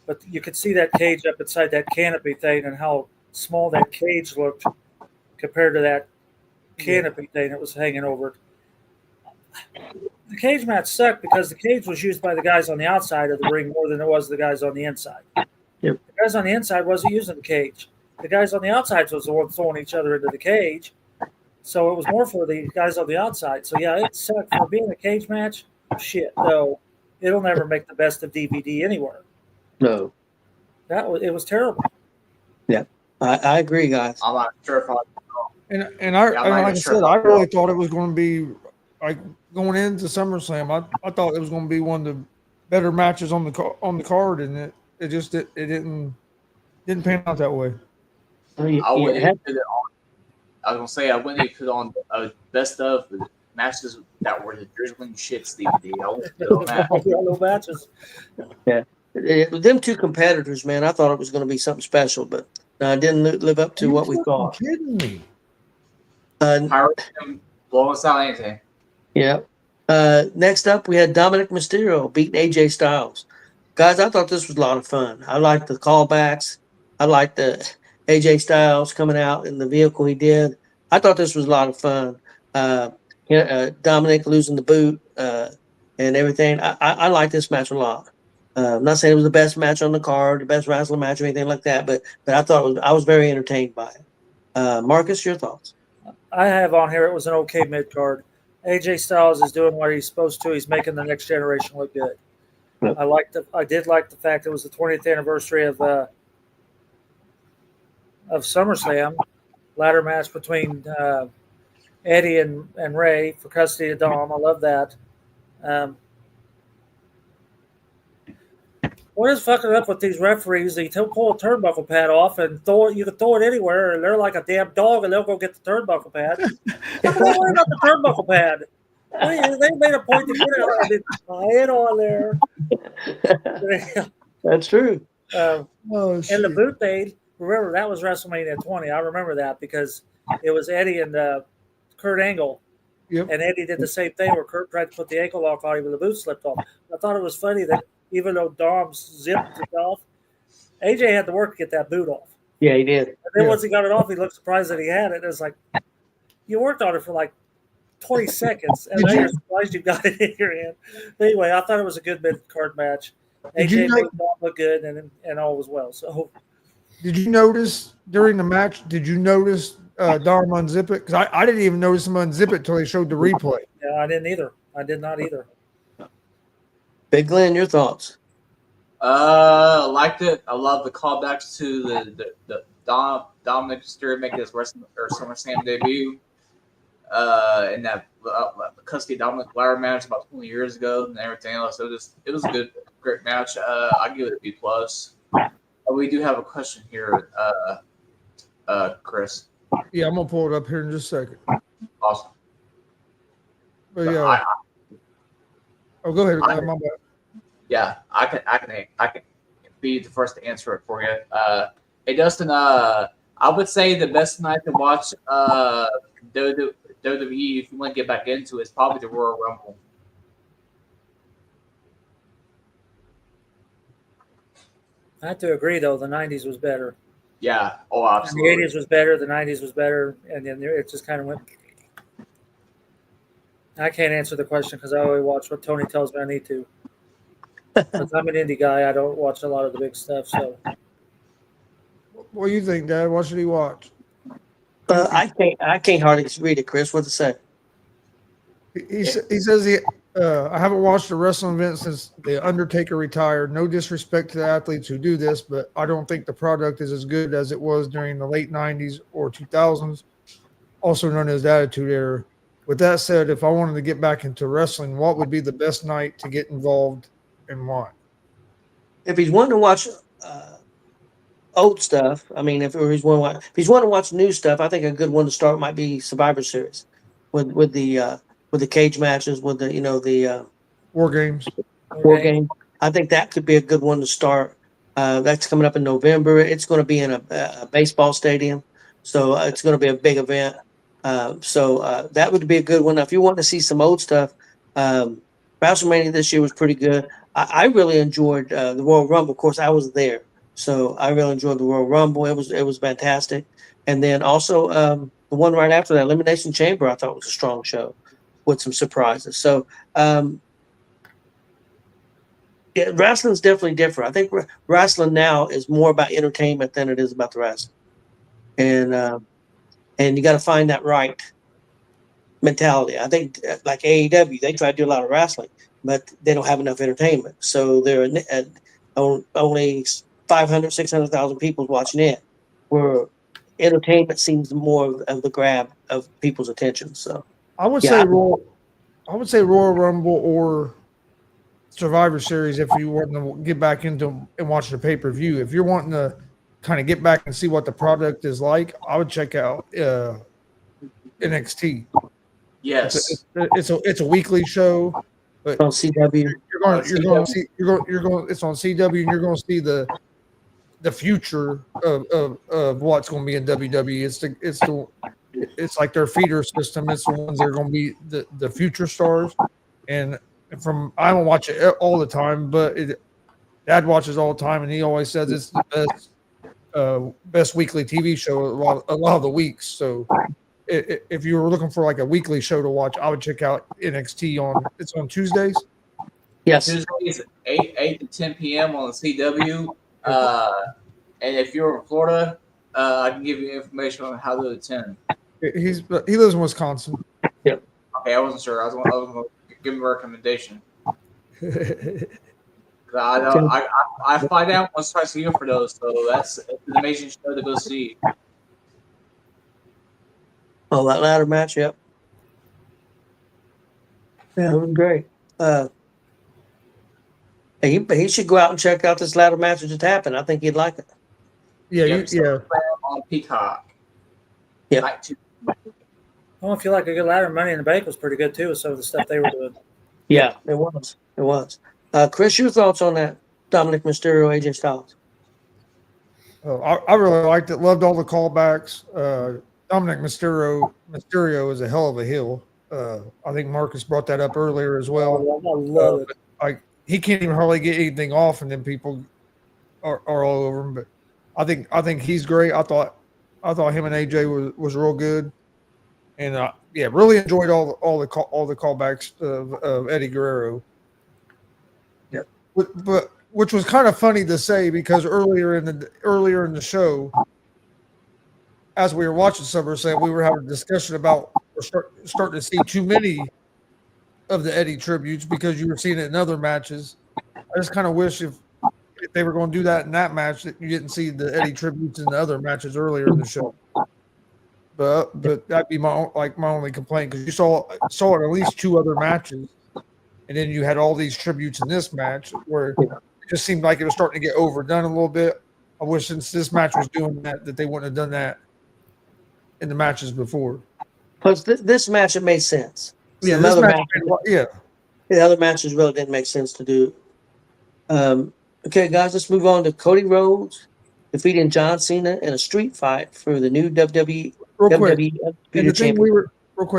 Speaker 6: But you could see that cage up inside that canopy thing and how small that cage looked compared to that canopy thing that was hanging over it. The cage match sucked because the cage was used by the guys on the outside of the ring more than it was the guys on the inside.
Speaker 5: Yep.
Speaker 6: The guys on the inside wasn't using the cage. The guys on the outside was the ones throwing each other into the cage. So it was more for the guys on the outside. So yeah, it sucked. For being a cage match, shit, no. It'll never make the best of DVD anywhere.
Speaker 5: No.
Speaker 6: It was terrible.
Speaker 5: Yeah, I agree, guys.
Speaker 4: I'm not sure if
Speaker 3: And like I said, I really thought it was going to be like going into SummerSlam. I thought it was going to be one of the better matches on the card, and it didn't pan out that way.
Speaker 4: I wouldn't even put it on. I was gonna say I wouldn't even put on a best of the matches that were the drizzling shits DVD. I wouldn't put it on that.
Speaker 6: No matches.
Speaker 5: Yeah. Them two competitors, man, I thought it was going to be something special, but it didn't live up to what we thought.
Speaker 3: Kidding me?
Speaker 4: Blowing us out anything.
Speaker 5: Yeah. Next up, we had Dominic Mysterio beating AJ Styles. Guys, I thought this was a lot of fun. I liked the callbacks. I liked the AJ Styles coming out in the vehicle he did. I thought this was a lot of fun. Dominic losing the boot and everything. I like this match a lot. I'm not saying it was the best match on the card, the best wrestling match or anything like that, but I thought I was very entertained by it. Marcus, your thoughts?
Speaker 6: I have on here it was an okay mid card. AJ Styles is doing what he's supposed to. He's making the next generation look good. Yep. I did like the fact it was the 20th anniversary of SummerSlam, ladder match between Eddie and Ray for custody of Dom. I love that. What is fucking up with these referees? They pull a turnbuckle pad off and throw it. You can throw it anywhere, and they're like a damn dog, and they'll go get the turnbuckle pad. Don't worry about the turnbuckle pad. They made a point to put it on there.
Speaker 5: That's true.
Speaker 6: And the boot fade. Remember that was WrestleMania 20. I remember that because it was Eddie and Kurt Angle.
Speaker 3: Yep.
Speaker 6: And Eddie did the same thing where Kurt tried to put the ankle lock on him, but the boot slipped off. I thought it was funny that even though Dom zipped it off, AJ had to work to get that boot off.
Speaker 5: Yeah, he did.
Speaker 6: And then once he got it off, he looked surprised that he had it. It was like, you worked on it for like 20 seconds, and now you're surprised you got it in your hand. But anyway, I thought it was a good mid-card match. AJ made Dom look good, and all was well. So,
Speaker 3: did you notice during the match, Dom unzip it? Because I didn't even notice him unzip it until they showed the replay.
Speaker 6: Yeah, I didn't either. I did not either.
Speaker 5: Big Glenn, your thoughts?
Speaker 4: Liked it. I love the callbacks to the Dominic Mysterio making his wrestling or SummerSlam debut. In that custody Dominic ladder match about 20 years ago and everything else. It was a great match. I give it a B plus. We do have a question here, Chris.
Speaker 3: Yeah, I'm gonna pull it up here in just a second.
Speaker 4: Awesome.
Speaker 3: But
Speaker 4: So
Speaker 3: yeah. Oh, go ahead.
Speaker 4: I-
Speaker 3: My bad.
Speaker 4: Yeah, I can be the first to answer it for you. Hey Dustin, I would say the best night to watch WWE if you want to get back into it is probably the Royal Rumble.
Speaker 6: I have to agree, though. The '90s was better.
Speaker 4: Yeah. Oh,
Speaker 6: And
Speaker 4: absolutely.
Speaker 6: the '80s was better. The '90s was better, and then it just kind of went. I can't answer the question because I only watch what Tony tells me I need to. Because I'm an indie guy, I don't watch a lot of the big stuff. So
Speaker 3: What do you think, Dad? What should he watch?
Speaker 5: I can't hardly read it, Chris. What to say?
Speaker 3: He says I haven't watched a wrestling event since the Undertaker retired. No disrespect to the athletes who do this, but I don't think the product is as good as it was during the late '90s or 2000s, also known as the Attitude Era. With that said, if I wanted to get back into wrestling, what would be the best night to get involved and why?
Speaker 5: If he's wanting to watch old stuff, I mean, if he's wanting to watch new stuff, I think a good one to start might be Survivor Series, with the cage matches, with the
Speaker 3: War Games.
Speaker 5: war game. I think that could be a good one to start. That's coming up in November. It's going to be in a baseball stadium, so it's going to be a big event. So that would be a good one. Now, if you want to see some old stuff, WrestleMania this year was pretty good. I really enjoyed the Royal Rumble. Of course, I was there, so I really enjoyed the Royal Rumble. It was fantastic. And then also the one right after that, Elimination Chamber, I thought was a strong show with some surprises. So yeah, wrestling's definitely different. I think wrestling now is more about entertainment than it is about the wrestling, and you got to find that right mentality. I think like AEW, they try to do a lot of wrestling, but they don't have enough entertainment. So they're only 500, 600,000 people watching it, where entertainment seems more of the grab of people's attention. So
Speaker 3: I would
Speaker 5: yeah,
Speaker 3: say Royal Rumble or Survivor Series if you want to get back into and watch the pay-per-view. If you're wanting to kind of get back and see what the product is like, I would check out NXT.
Speaker 4: Yes.
Speaker 3: It's a weekly show, but
Speaker 5: on CW.
Speaker 3: you're going it's on CW and you're going to see the future of what's going to be in WWE. It's like their feeder system. It's the ones that are going to be the future stars. And I don't watch it all the time, but Dad watches all the time, and he always says it's the best weekly TV show a lot of the weeks. So if you were looking for like a weekly show to watch, I would check out NXT it's on Tuesdays.
Speaker 5: Yes.
Speaker 4: Tuesdays 8 to 10 p.m. on the CW. And if you're in Florida, I can give you information on how to attend.
Speaker 3: He lives in Wisconsin.
Speaker 5: Yep.
Speaker 4: Okay, I wasn't sure. I was going to give him a recommendation. I fly down once twice a year for those, so that's an amazing show to go see.
Speaker 5: Oh, that ladder match, yep. Yeah, it was great. He should go out and check out this ladder match that just happened. I think he'd like it.
Speaker 3: Yeah,
Speaker 4: On Peacock.
Speaker 5: Yep.
Speaker 4: Night 2.
Speaker 6: Well, if you like a good ladder, Money in the Bank was pretty good too. With some of the stuff they were doing.
Speaker 5: Yeah, it was. It was. Chris, your thoughts on that? Dominic Mysterio, AJ Styles.
Speaker 3: I really liked it. Loved all the callbacks. Dominic Mysterio is a hell of a heel. I think Marcus brought that up earlier as well.
Speaker 6: I love it.
Speaker 3: Like he can't even hardly get anything off, and then people are all over him. But I think he's great. I thought him and AJ was real good, and really enjoyed all the callbacks of Eddie Guerrero.
Speaker 5: Yep.
Speaker 3: But which was kind of funny to say because earlier in the show, as we were watching SummerSlam, we were having a discussion about starting to see too many of the Eddie tributes because you were seeing it in other matches. I just kind of wish if if they were going to do that in that match, that you didn't see the Eddie tributes in the other matches earlier in the show. But that'd be my only complaint, because you saw it at least 2 other matches, and then you had all these tributes in this match where it just seemed like it was starting to get overdone a little bit. I wish, since this match was doing that they wouldn't have done that in the matches before.
Speaker 5: Plus, this match, it made sense.
Speaker 3: Yeah,
Speaker 5: Some
Speaker 3: this
Speaker 5: other
Speaker 3: match,
Speaker 5: matches, the other matches really didn't make sense to do. Okay, guys, let's move on to Cody Rhodes defeating John Cena in a street fight for the new WWE
Speaker 3: real quick.
Speaker 5: Undisputed
Speaker 3: And the thing
Speaker 5: Champion.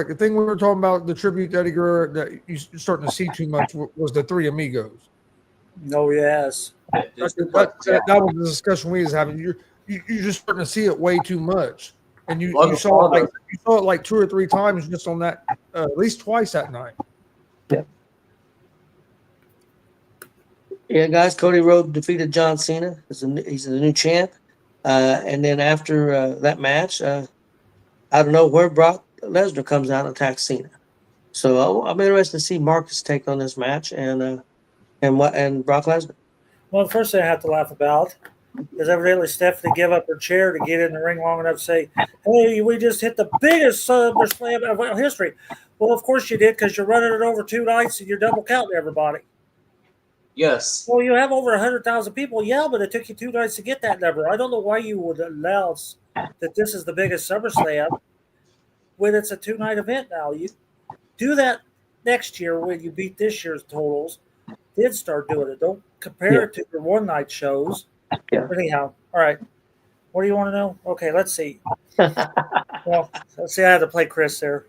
Speaker 3: the thing we were talking about, the tribute to Eddie Guerrero that you're starting to see too much, was the Three Amigos.
Speaker 6: Oh yes.
Speaker 3: That was the discussion we was having. You're just starting to see it way too much, and you saw it like 2 or 3 times just on that, at least twice that night.
Speaker 5: Yeah, guys, Cody Rhodes defeated John Cena. He's the new champ. And then after that match, I don't know where Brock Lesnar comes out and attacks Cena. So I'm interested to see Marcus' take on this match and Brock Lesnar.
Speaker 6: Well, the first thing I have to laugh about is evidently Stephanie gave up her chair to get in the ring long enough to say, "Hey, we just hit the biggest SummerSlam of history." Well, of course you did, because you're running it over 2 nights and you're double counting everybody.
Speaker 4: Yes.
Speaker 6: Well, you have over 100,000 people. Yeah, but it took you 2 nights to get that number. I don't know why you would announce that this is the biggest SummerSlam when it's a 2-night event now. You do that next year when you beat this year's totals. Then start doing it. Don't compare it to your 1-night shows.
Speaker 5: Yeah.
Speaker 6: Anyhow, all right. What do you want to know? Okay, let's see. Well, let's see. I had to play Chris there.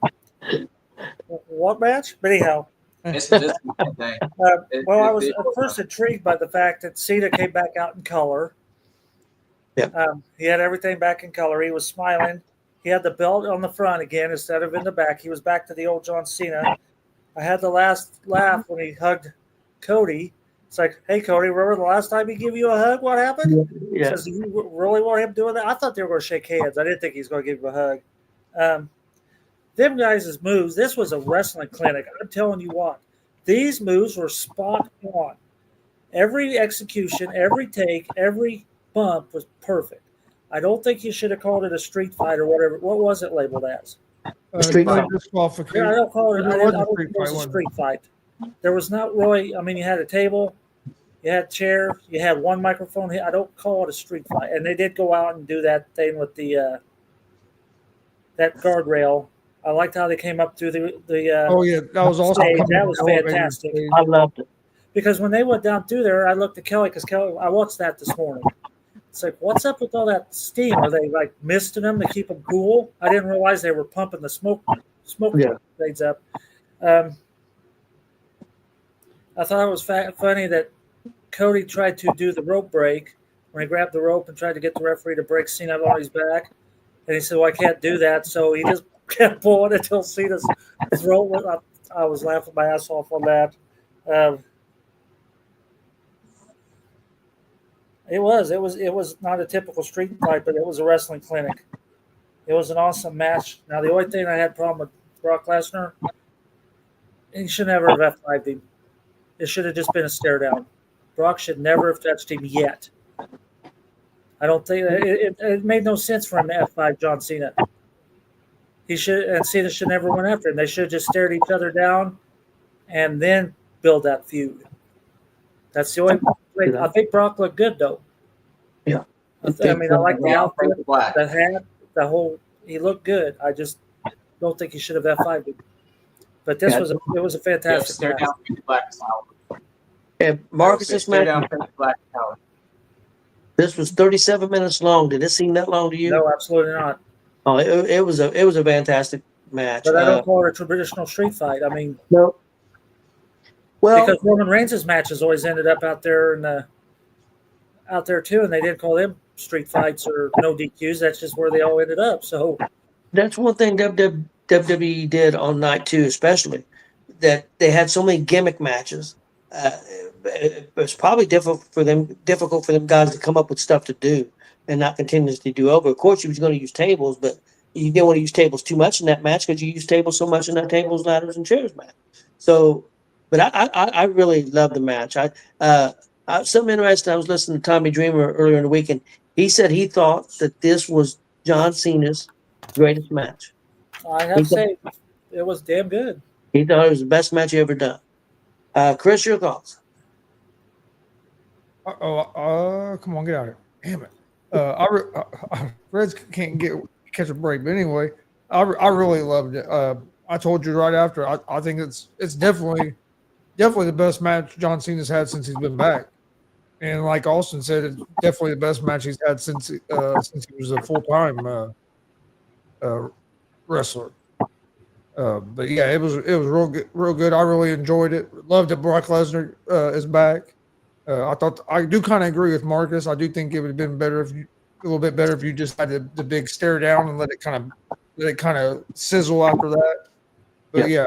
Speaker 6: What match? But anyhow.
Speaker 4: It's a discipline thing.
Speaker 6: Well, I was at first intrigued by the fact that Cena came back out in color.
Speaker 5: Yeah.
Speaker 6: He had everything back in color. He was smiling. He had the belt on the front again instead of in the back. He was back to the old John Cena. I had the last laugh when he hugged Cody. It's like, "Hey, Cody, remember the last time he gave you a hug? What happened?"
Speaker 5: Yeah.
Speaker 6: He says, "You really want him doing that?" I thought they were going to shake hands. I didn't think he was going to give him a hug. Them guys' moves, this was a wrestling clinic. I'm telling you what, these moves were spot on. Every execution, every take, every bump was perfect. I don't think you should have called it a street fight or whatever. What was it labeled as?
Speaker 5: Street fight.
Speaker 3: Disqualification.
Speaker 6: Yeah, I don't call it. I don't think it was a
Speaker 3: wasn't it?
Speaker 6: street fight. There was not really. I mean, you had a table, you had a chair, you had one microphone. I don't call it a street fight. And they did go out and do that thing with the that guardrail. I liked how they came up through the
Speaker 3: Oh yeah, that was awesome.
Speaker 6: stage. That was fantastic.
Speaker 5: I loved it.
Speaker 6: Because when they went down through there, I looked at Kelly, because Kelly, I watched that this morning. It's like, what's up with all that steam? Are they like misting them to keep them cool? I didn't realize they were pumping the smoke things up. I thought it was funny that Cody tried to do the rope break when he grabbed the rope and tried to get the referee to break Cena on his back. And he said, "Well, I can't do that." So he just kept pulling until Cena's throat went up. I was laughing my ass off on that. It was not a typical street fight, but it was a wrestling clinic. It was an awesome match. Now, the only thing I had a problem with Brock Lesnar, he should never have F5'd him. It should have just been a stare down. Brock should never have touched him yet. I don't think it made no sense for him to F5 John Cena. Cena should never went after him. They should have just stared each other down and then build that feud. That's the only way. I think Brock looked good though.
Speaker 5: Yeah.
Speaker 6: I mean, I like the outfit, the hat, the whole. He looked good. I just don't think he should have F5'd him. But it was a fantastic
Speaker 4: Stare
Speaker 6: match.
Speaker 4: down Fake Black Power.
Speaker 5: And Marcus, this
Speaker 4: Stare
Speaker 5: match,
Speaker 4: down Fake Black Power.
Speaker 5: this was 37 minutes long. Did it seem that long to you?
Speaker 6: No, absolutely not.
Speaker 5: Oh, it was a fantastic match.
Speaker 6: But I don't call it a traditional street fight. I mean,
Speaker 5: No. Well,
Speaker 6: because Roman Reigns' matches always ended up out there too, and they didn't call them street fights or no DQs. That's just where they all ended up. So
Speaker 5: that's one thing WWE did on night 2, especially that they had so many gimmick matches. It was probably difficult for them guys to come up with stuff to do and not continuously do over. Of course, you was going to use tables, but you didn't want to use tables too much in that match because you used tables so much in that tables, ladders, and chairs match. So, but I really loved the match. I something interesting. I was listening to Tommy Dreamer earlier in the weekend. He said he thought that this was John Cena's greatest match.
Speaker 6: I have
Speaker 5: He
Speaker 6: to
Speaker 5: thought,
Speaker 6: say, it was damn good.
Speaker 5: he thought it was the best match he ever done. Chris, your thoughts?
Speaker 3: Come on, get out of here. Damn it. Reds can't catch a break. But anyway, I really loved it. I told you right after. I think it's definitely the best match John Cena's had since he's been back. And like Austin said, it's definitely the best match he's had since he was a full time wrestler. But yeah, it was real good, real good. I really enjoyed it. Loved that Brock Lesnar is back. I do kind of agree with Marcus. I do think it would have been better a little bit better if you just had the big stare down and let it kind of sizzle after that. But yeah,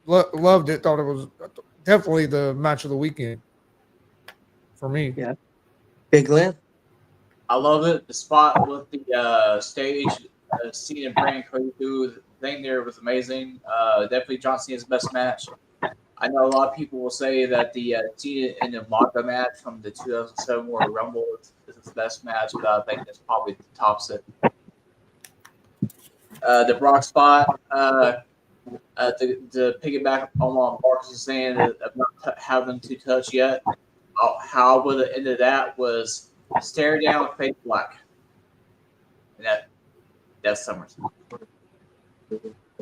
Speaker 3: loved it. Thought it was definitely the match of the weekend for me.
Speaker 5: Yeah, Big Glenn.
Speaker 4: I love it. The spot with the stage, seeing and Brand Cody through the thing there was amazing. Definitely John Cena's best match. I know a lot of people will say that the Cena and the Maka match from the 2007 Royal Rumble is the best match, but I think that's probably tops it. The Brock spot, to piggyback on what Marcus was saying of not having to touch yet, how I would have ended that was stare down, fade black. And that's SummerSlam.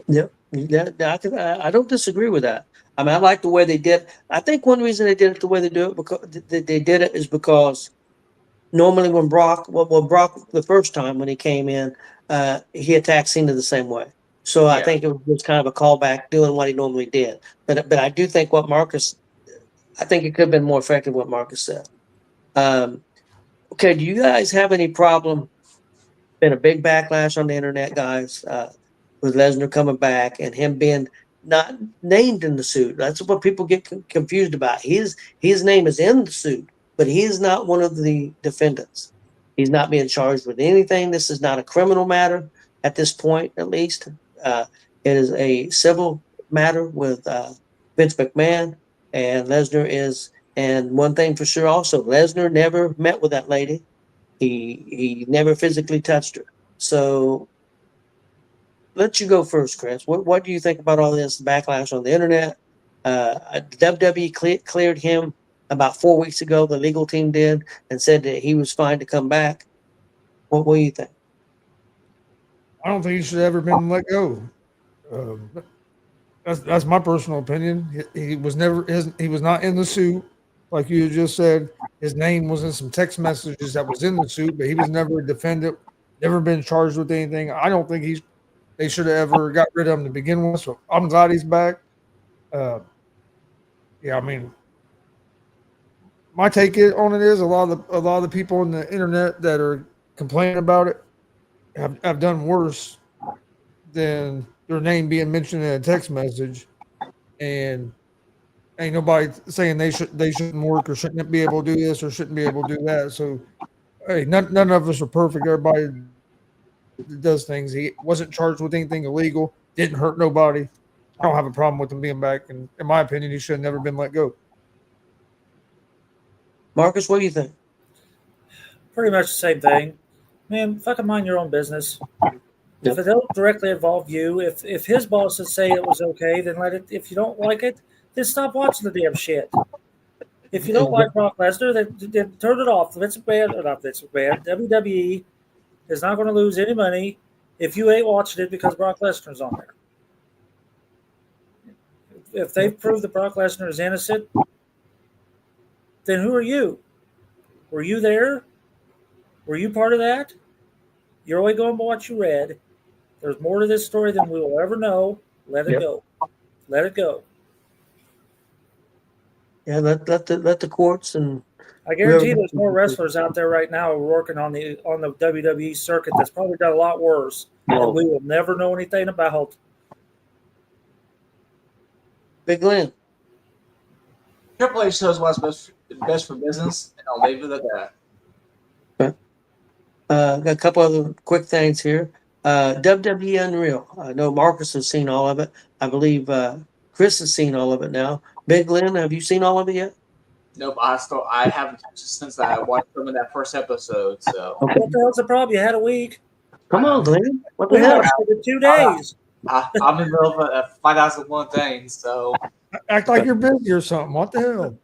Speaker 5: Yep. Yeah, I don't disagree with that. I mean, I like the way they did. I think one reason they did it the way they do it because they did it is because normally when Brock the first time when he came in, he attacked Cena the same way. So I think it was just kind of a callback doing what he normally did. But I do think I think it could have been more effective what Marcus said. Okay, do you guys have any problem? Been a big backlash on the internet, guys, with Lesnar coming back and him being not named in the suit. That's what people get confused about. His name is in the suit, but he is not one of the defendants. He's not being charged with anything. This is not a criminal matter at this point, at least. It is a civil matter with Vince McMahon, and Lesnar is. And one thing for sure, also, Lesnar never met with that lady. He never physically touched her. So let you go first, Chris. What do you think about all this backlash on the internet? WWE cleared him about 4 weeks ago. The legal team did and said that he was fine to come back. What do you think?
Speaker 3: I don't think he should have ever been let go. That's my personal opinion. He was not in the suit, like you just said. His name was in some text messages that was in the suit, but he was never a defendant, never been charged with anything. I don't think they should have ever got rid of him to begin with. So I'm glad he's back. I mean, my take on it is a lot of the people on the internet that are complaining about it have done worse than their name being mentioned in a text message, and ain't nobody saying they shouldn't work or shouldn't be able to do this or shouldn't be able to do that. So, hey, none of us are perfect. Everybody does things. He wasn't charged with anything illegal. Didn't hurt nobody. I don't have a problem with him being back. And in my opinion, he should have never been let go.
Speaker 5: Marcus, what do you think?
Speaker 6: Pretty much the same thing. Man, fucking mind your own business. If it don't directly involve you, if his bosses say it was okay, then let it. If you don't like it, then stop watching the damn shit. If you don't like Brock Lesnar, then turn it off. Vince McMahon, or not Vince McMahon, WWE is not going to lose any money if you ain't watching it because Brock Lesnar's on there. If they prove that Brock Lesnar is innocent, then who are you? Were you there? Were you part of that? You're only going by what you read. There's more to this story than we will ever know. Let it go. Let it go.
Speaker 5: Yeah, let the courts and
Speaker 6: I guarantee there's more wrestlers out there right now who are working on the WWE circuit that's probably got a lot worse, and we will never know anything about.
Speaker 5: Big Glenn.
Speaker 4: Triple H knows what's best for business, and I'll leave it at that.
Speaker 5: Got a couple other quick things here. WWE Unreal. I know Marcus has seen all of it. I believe Chris has seen all of it now. Big Glenn, have you seen all of it yet?
Speaker 4: Nope, I haven't touched it since I watched some of that first episode. So
Speaker 5: Okay.
Speaker 6: What the hell's the problem? You had a week.
Speaker 5: Come on, Glenn. What the
Speaker 6: We
Speaker 5: hell?
Speaker 6: watched it in 2 days.
Speaker 4: I'm in the middle of a 5,001 thing. So
Speaker 3: Act like you're busy or something. What the hell?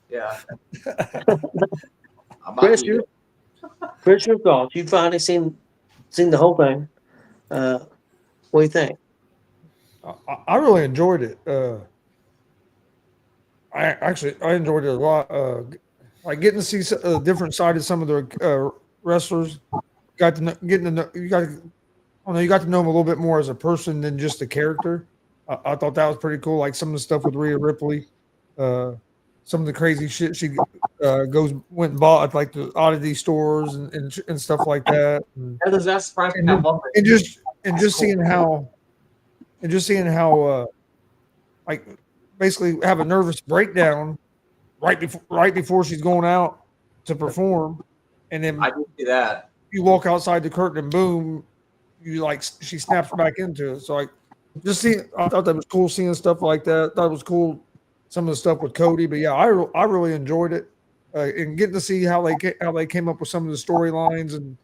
Speaker 4: yeah, I'm not
Speaker 5: Chris,
Speaker 4: gonna
Speaker 5: your Chris, your thoughts. You finally seen the whole thing. What do you think?
Speaker 3: I really enjoyed it. I enjoyed it a lot. Like getting to see a different side of some of the wrestlers. Got to know, getting to know you got. I don't know. You got to know him a little bit more as a person than just a character. I thought that was pretty cool. Like some of the stuff with Rhea Ripley, some of the crazy shit she went and bought at like the oddity stores and stuff like that.
Speaker 4: That does not surprise me
Speaker 3: And,
Speaker 4: that moment.
Speaker 3: and just and
Speaker 4: That's
Speaker 3: just
Speaker 4: cool.
Speaker 3: seeing how like basically have a nervous breakdown right before she's going out to perform, and then
Speaker 4: I did see that.
Speaker 3: you walk outside the curtain and boom, you like she snaps back into it. So like just seeing, I thought that was cool seeing stuff like that. I thought it was cool some of the stuff with Cody, but yeah, I really enjoyed it and getting to see how they came up with some of the storylines and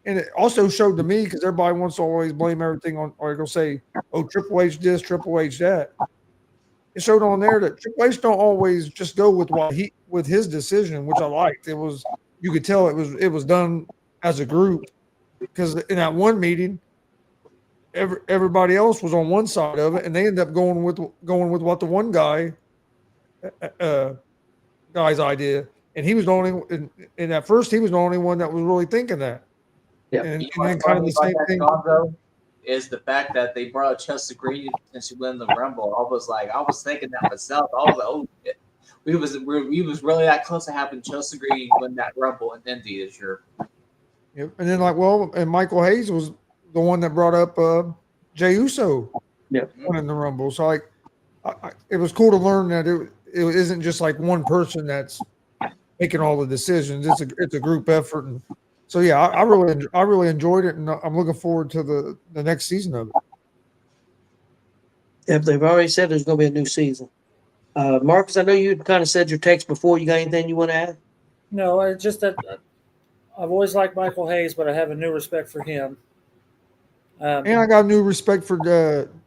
Speaker 3: it also showed to me because everybody wants to always blame everything on or they'll say, oh, Triple H this, Triple H that. It showed on there that Triple H don't always just go with with his decision, which I liked. It was you could tell it was done as a group because in that one meeting, everybody else was on one side of it, and they ended up going with what the one guy's idea, and he was the only and at first he was the only one that was really thinking that.
Speaker 5: Yeah.
Speaker 3: And
Speaker 4: You know
Speaker 3: then
Speaker 4: what's
Speaker 3: kind of
Speaker 4: funny
Speaker 3: the same
Speaker 4: about that,
Speaker 3: thing.
Speaker 4: Tom, though, is the fact that they brought out Chelsea Green and she won the Rumble. I was thinking that myself. I was like, oh shit. We was really that close to having Chelsea Green win that Rumble in Indy this year.
Speaker 3: Yep. And then and Michael Hayes was the one that brought up Jey Uso
Speaker 5: Yeah.
Speaker 3: winning the Rumble. So like, it was cool to learn that it isn't just like one person that's making all the decisions. It's a group effort, and so yeah, I really enjoyed it, and I'm looking forward to the next season of it.
Speaker 5: If they've already said there's going to be a new season. Marcus, I know you kind of said your takes before. You got anything you want to add?
Speaker 6: No, it's just that I've always liked Michael Hayes, but I have a new respect for him.
Speaker 3: And I got new respect for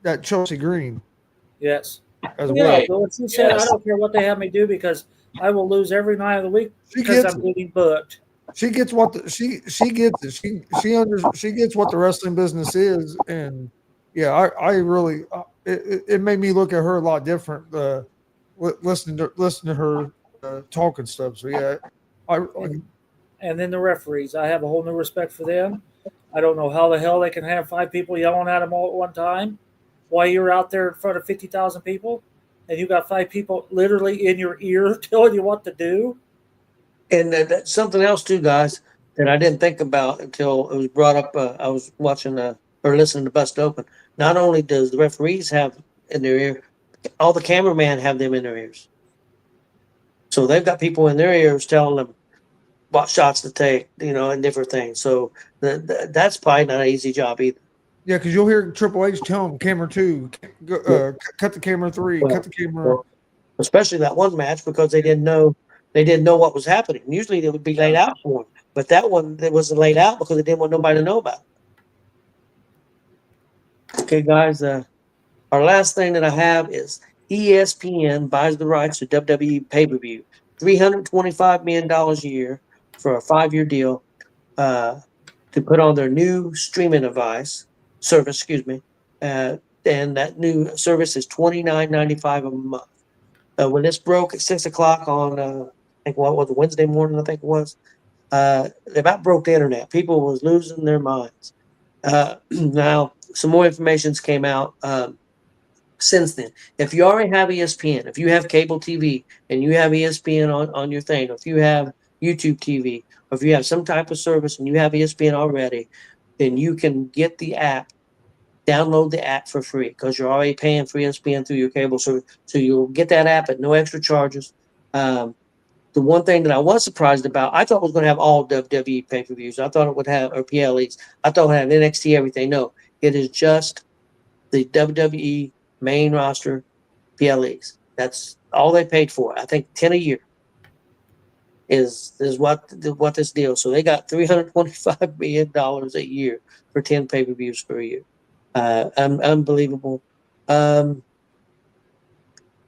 Speaker 3: that Chelsea Green
Speaker 6: Yes.
Speaker 3: as
Speaker 6: Yeah,
Speaker 3: well.
Speaker 6: but what you said,
Speaker 4: Yes.
Speaker 6: I don't care what they have me do because I will lose every night of the week
Speaker 3: She
Speaker 6: because
Speaker 3: gets
Speaker 6: I'm
Speaker 3: it.
Speaker 6: getting booked.
Speaker 3: She gets what she gets it. She gets what the wrestling business is, and yeah, I really it made me look at her a lot different. Listening to her talk and stuff. So yeah, I
Speaker 6: And then the referees, I have a whole new respect for them. I don't know how the hell they can have 5 people yelling at them all at one time while you're out there in front of 50,000 people and you got 5 people literally in your ear telling you what to do.
Speaker 5: And that's something else too, guys, that I didn't think about until it was brought up. I was watching or listening to Bust Open. Not only does the referees have in their ear, all the cameramen have them in their ears. So they've got people in their ears telling them what shots to take, and different things. So that's probably not an easy job either.
Speaker 3: yeah, because you'll hear Triple H tell him camera 2, cut the camera 3, cut the camera.
Speaker 5: Well, especially that one match because they didn't know what was happening. Usually it would be laid out for them, but that one it wasn't laid out because they didn't want nobody to know about it. Okay, guys. Our last thing that I have is ESPN buys the rights to WWE pay-per-view, $325 million a year for a 5-year deal to put on their new streaming service. Excuse me, and that new service is $29.95 a month. When this broke at 6:00 on, I think what was it, Wednesday morning, I think it was, they about broke the internet. People was losing their minds. Now, some more information's came out since then. If you already have ESPN, if you have cable TV and you have ESPN on your thing, or if you have YouTube TV, or if you have some type of service and you have ESPN already, then you can get the app, download the app for free because you're already paying for ESPN through your cable service. So you'll get that app at no extra charges. The one thing that I was surprised about, I thought it was going to have all WWE pay-per-views. I thought it would have, or PLEs. I thought it would have NXT, everything. No, it is just the WWE main roster PLEs. That's all they paid for. I think 10 a year. is what this deal. So they got $325 million a year for 10 pay-per-views per year. Unbelievable.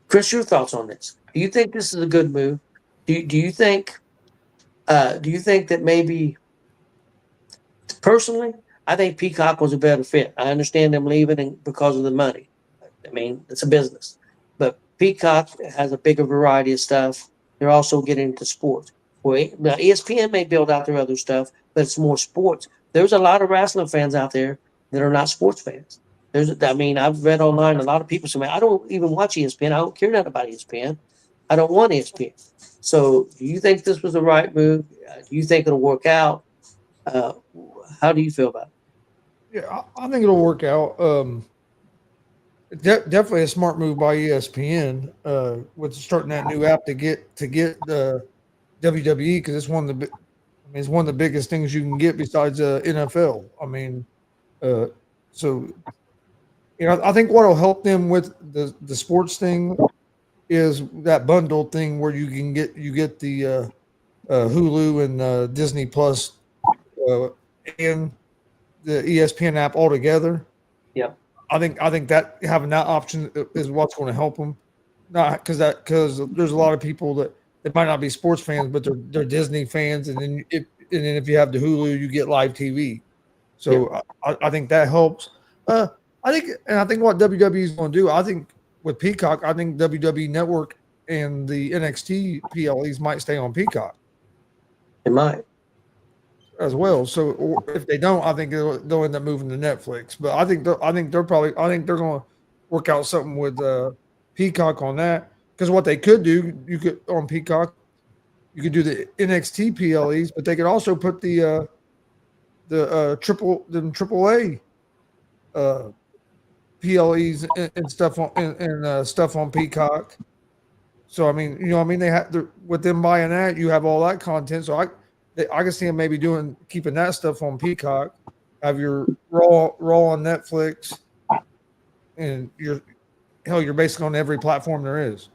Speaker 5: Chris, your thoughts on this? Do you think this is a good move? Do you think that maybe personally, I think Peacock was a better fit. I understand them leaving because of the money. I mean, it's a business, but Peacock has a bigger variety of stuff. They're also getting into sports. Well, now ESPN may build out their other stuff, but it's more sports. There's a lot of wrestling fans out there that are not sports fans. I've read online a lot of people say, "Man, I don't even watch ESPN. I don't care nothing about ESPN. I don't want ESPN." So, do you think this was the right move? Do you think it'll work out? Uh, how do you feel about it?
Speaker 3: Yeah, I think it'll work out. Definitely a smart move by ESPN with starting that new app to get the WWE, because it's one of the biggest things you can get besides NFL. I mean, so I think what'll help them with the sports thing is that bundle thing where you get the Hulu and Disney Plus and the ESPN app all together.
Speaker 5: Yeah.
Speaker 3: I think that having that option is what's going to help them. Not because there's a lot of people that might not be sports fans, but they're Disney fans, and then if you have the Hulu, you get live TV. So yeah. I think that helps. I think what WWE is going to do. I think with Peacock, I think WWE Network and the NXT PLEs might stay on Peacock.
Speaker 5: It might
Speaker 3: as well. So if they don't, I think they'll end up moving to Netflix. But I think they're going to work out something with Peacock on that, because what they could do, you could on Peacock, you could do the NXT PLEs, but they could also put the AAA PLEs and stuff on stuff on Peacock. So I mean, they have with them buying that, you have all that content. So I can see them maybe keeping that stuff on Peacock. Have your Raw on Netflix, and you're basically on every platform there is.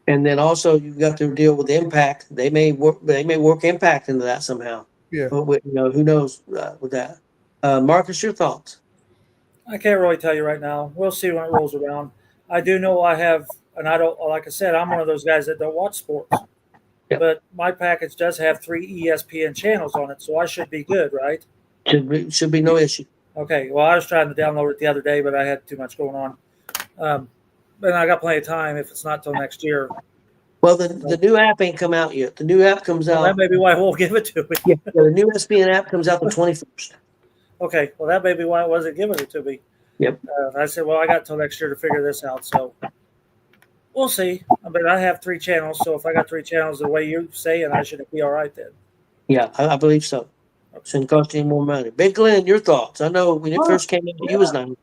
Speaker 5: And then also you've got to deal with Impact. They may work Impact into that somehow.
Speaker 3: Yeah.
Speaker 5: But who knows with that? Marcus, your thoughts?
Speaker 6: I can't really tell you right now. We'll see when it rolls around. I do know I have, and I don't, like I said, I'm one of those guys that don't watch sports. Yep. But my package does have 3 ESPN channels on it, so I should be good, right?
Speaker 5: Should be no issue.
Speaker 6: Okay. Well, I was trying to download it the other day, but I had too much going on. But I got plenty of time if it's not till next year.
Speaker 5: Well, the new app ain't come out yet. The new app comes out.
Speaker 6: That may be why we'll give it to me.
Speaker 5: Yeah, the new ESPN app comes out the 21st.
Speaker 6: Okay. Well, that may be why it wasn't giving it to me.
Speaker 5: Yep.
Speaker 6: I said, well, I got till next year to figure this out. So we'll see. But I have 3 channels. So if I got 3 channels the way you say, and I should be all right then.
Speaker 5: Yeah, I believe so. It shouldn't cost any more money. Big Glenn, your thoughts? I know when it first came out, you was 9.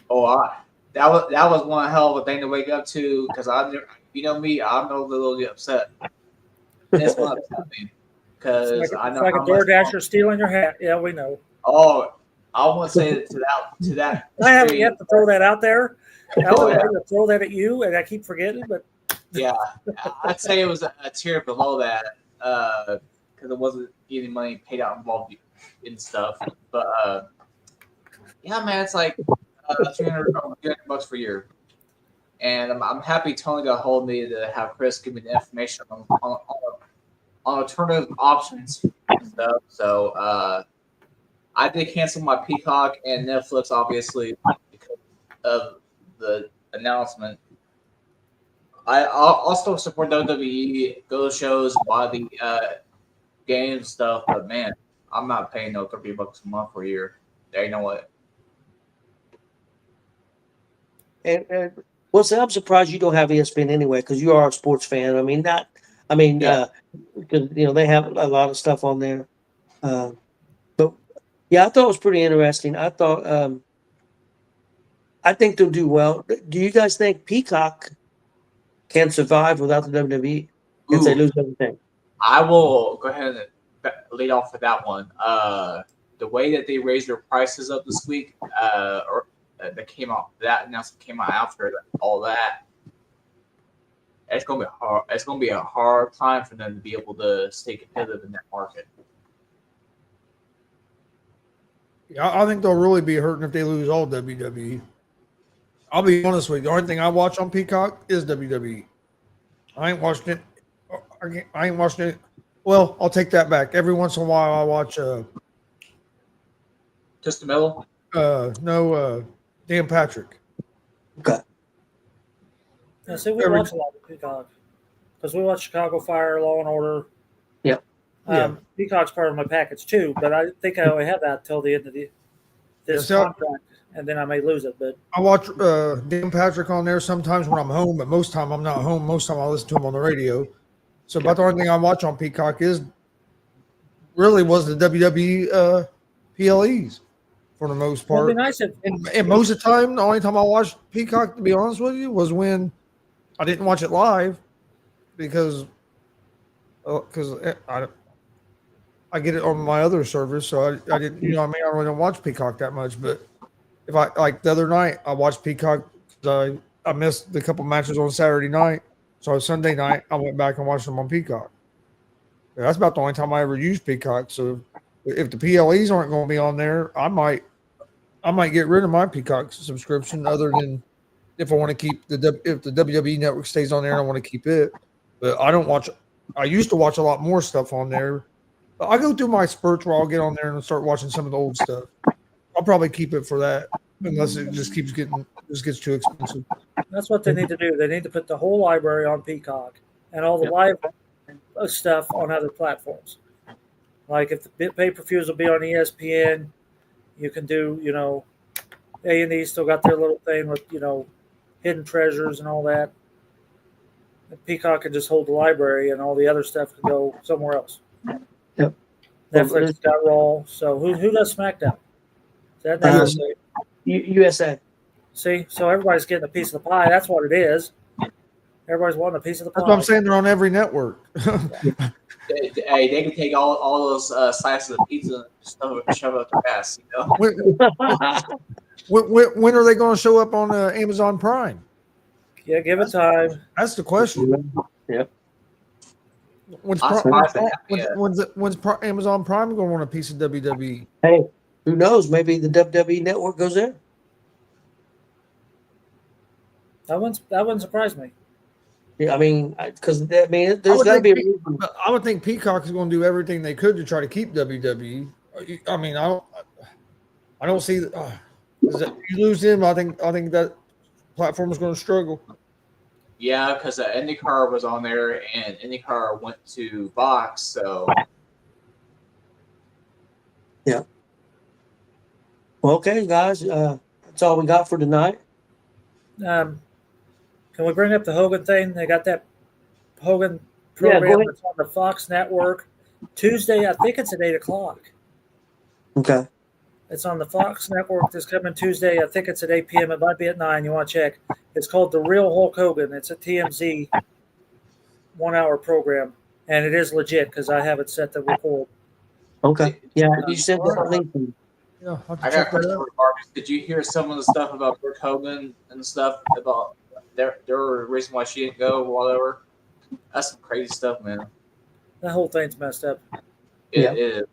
Speaker 4: Oh, that was one hell of a thing to wake up to, because you know me, I'm a little upset. It's not upset me because I know
Speaker 6: it's like a DoorDasher stealing your hat. Yeah, we know.
Speaker 4: Oh, I want to say to that.
Speaker 6: I haven't yet to throw that out there. I was going to throw that at you, and I keep forgetting. But
Speaker 4: yeah, I'd say it was a tier below that because it wasn't any money paid out involved in stuff. But yeah, man, it's like $300 per year, and I'm happy Tony got a hold of me to have Chris give me the information on alternative options and stuff. So I did cancel my Peacock and Netflix, obviously, because of the announcement. I'll also support WWE, go to shows, buy the games stuff, but man, I'm not paying no $30 a month for a year. You know what?
Speaker 5: And well, so I'm surprised you don't have ESPN anyway, because you are a sports fan. Because they have a lot of stuff on there. But yeah, I thought it was pretty interesting. I thought I think they'll do well. Do you guys think Peacock can survive without the WWE if they lose everything?
Speaker 4: I will go ahead and lead off with that one. The way that they raised their prices up this week, that announcement came out after all that. it's gonna be hard. It's gonna be a hard time for them to be able to stay competitive in that market.
Speaker 3: Yeah, I think they'll really be hurting if they lose all WWE. I'll be honest with you. The only thing I watch on Peacock is WWE. I ain't watched it. I ain't watched it. Well, I'll take that back. Every once in a while, I watch.
Speaker 4: Just the middle.
Speaker 3: Dan Patrick.
Speaker 5: Okay.
Speaker 6: Yeah, see, we watch a lot of Peacock because we watch Chicago Fire, Law and Order.
Speaker 5: Yep.
Speaker 6: Peacock's part of my package too, but I think I only have that till the end of this contract, and then I may lose it. But
Speaker 3: I watch Dan Patrick on there sometimes when I'm home, but most time I'm not home. Most time I listen to him on the radio. So about the only thing I watch on Peacock was the WWE PLEs for the most part.
Speaker 6: it'd be nice if,
Speaker 3: and most of the time, the only time I watched Peacock, to be honest with you, was when I didn't watch it live because I get it on my other service, so I didn't, I really don't watch Peacock that much. But if I like the other night, I watched Peacock because I missed the couple matches on Saturday night, so Sunday night I went back and watched them on Peacock. Yeah, that's about the only time I ever used Peacock. So if the PLEs aren't going to be on there, I might get rid of my Peacock subscription. Other than if I want to keep if the WWE network stays on there, I want to keep it. But I don't watch. I used to watch a lot more stuff on there. I go through my spurts where I'll get on there and start watching some of the old stuff. I'll probably keep it for that, unless it just gets too expensive.
Speaker 6: that's what they need to do. They need to put the whole library on Peacock and all the live stuff on other platforms. Like if the pay-per-views will be on ESPN, you can do, A&E still got their little thing with, hidden treasures and all that. And Peacock can just hold the library and all the other stuff can go somewhere else.
Speaker 5: Yep.
Speaker 6: Netflix got Raw. So who does SmackDown? Is that USA?
Speaker 5: USA.
Speaker 6: See, so everybody's getting a piece of the pie. That's what it is. Everybody's wanting a piece of the pie.
Speaker 3: That's what I'm saying. They're on every network.
Speaker 4: They can take all those slices of pizza and shove it up their ass.
Speaker 3: When are they going to show up on Amazon Prime?
Speaker 6: Yeah, give it time.
Speaker 3: That's the question.
Speaker 5: Yep.
Speaker 3: When's Amazon Prime going to want a piece of WWE?
Speaker 5: Hey, who knows? Maybe the WWE network goes there.
Speaker 6: That wouldn't surprise me.
Speaker 5: Yeah, I mean, because there's got to be a reason.
Speaker 3: I would think Peacock is going to do everything they could to try to keep WWE. I mean, I don't see that. If you lose them, I think that platform is going to struggle.
Speaker 4: Yeah, because IndyCar was on there, and IndyCar went to Fox. So
Speaker 5: yeah. Well, okay, guys, that's all we got for tonight.
Speaker 6: Can we bring up the Hogan thing? They got that Hogan program that's on the Fox network Tuesday. I think it's at 8:00.
Speaker 5: Okay.
Speaker 6: It's on the Fox network this coming Tuesday. I think it's at 8 p.m. It might be at 9. You want to check. It's called The Real Hulk Hogan. It's a TMZ 1-hour program, and it is legit because I have it set to record.
Speaker 5: Okay. Yeah, you sent that link.
Speaker 3: Yeah,
Speaker 4: I got a question for Marcus. Did you hear some of the stuff about Brooke Hogan and stuff about their reason why she didn't go, whatever? That's some crazy stuff, man.
Speaker 6: That whole thing's messed up.
Speaker 4: It is.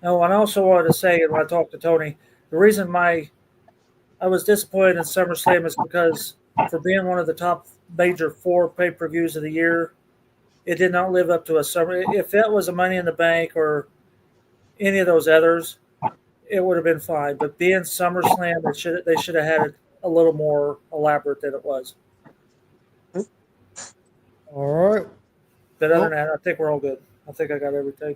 Speaker 6: Oh, and I also wanted to say when I talked to Tony, the reason I was disappointed in SummerSlam is because for being one of the top major 4 pay-per-views of the year, it did not live up to a summer. If that was a Money in the Bank or any of those others, it would have been fine. But being SummerSlam, they should have had it a little more elaborate than it was.
Speaker 3: All right.
Speaker 6: But other than that, I think we're all good. I think I got everything.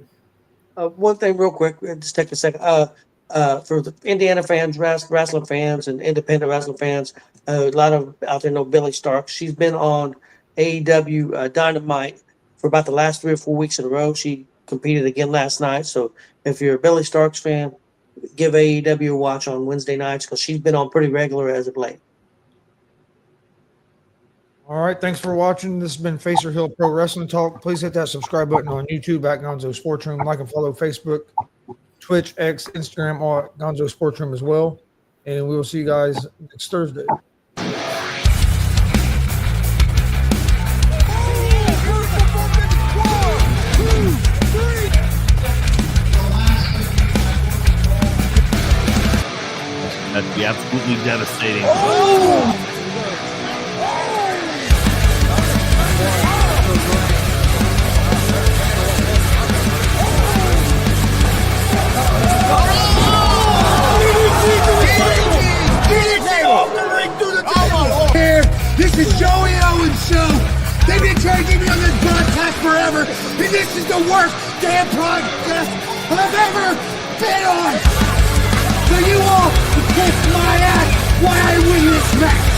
Speaker 5: One thing real quick, just take a second. For the Indiana fans, wrestling fans, and independent wrestling fans, a lot of out there know Billy Stark. She's been on AEW Dynamite for about the last 3 or 4 weeks in a row. She competed again last night. So if you're a Billy Starks fan, give AEW a watch on Wednesday nights because she's been on pretty regular as of late.
Speaker 3: All right. Thanks for watching. This has been Facer Hill Pro Wrestling Talk. Please hit that subscribe button on YouTube at Gonzo Sports Room. Like and follow Facebook, Twitch, X, Instagram, all at Gonzo Sports Room as well. And we will see you guys next Thursday.
Speaker 1: absolutely devastating.
Speaker 2: Here, this is Joey Owens show. They've been trying to get me on this broadcast forever, and this is the worst damn broadcast I've ever been on. So you all can kiss my ass while I win this match.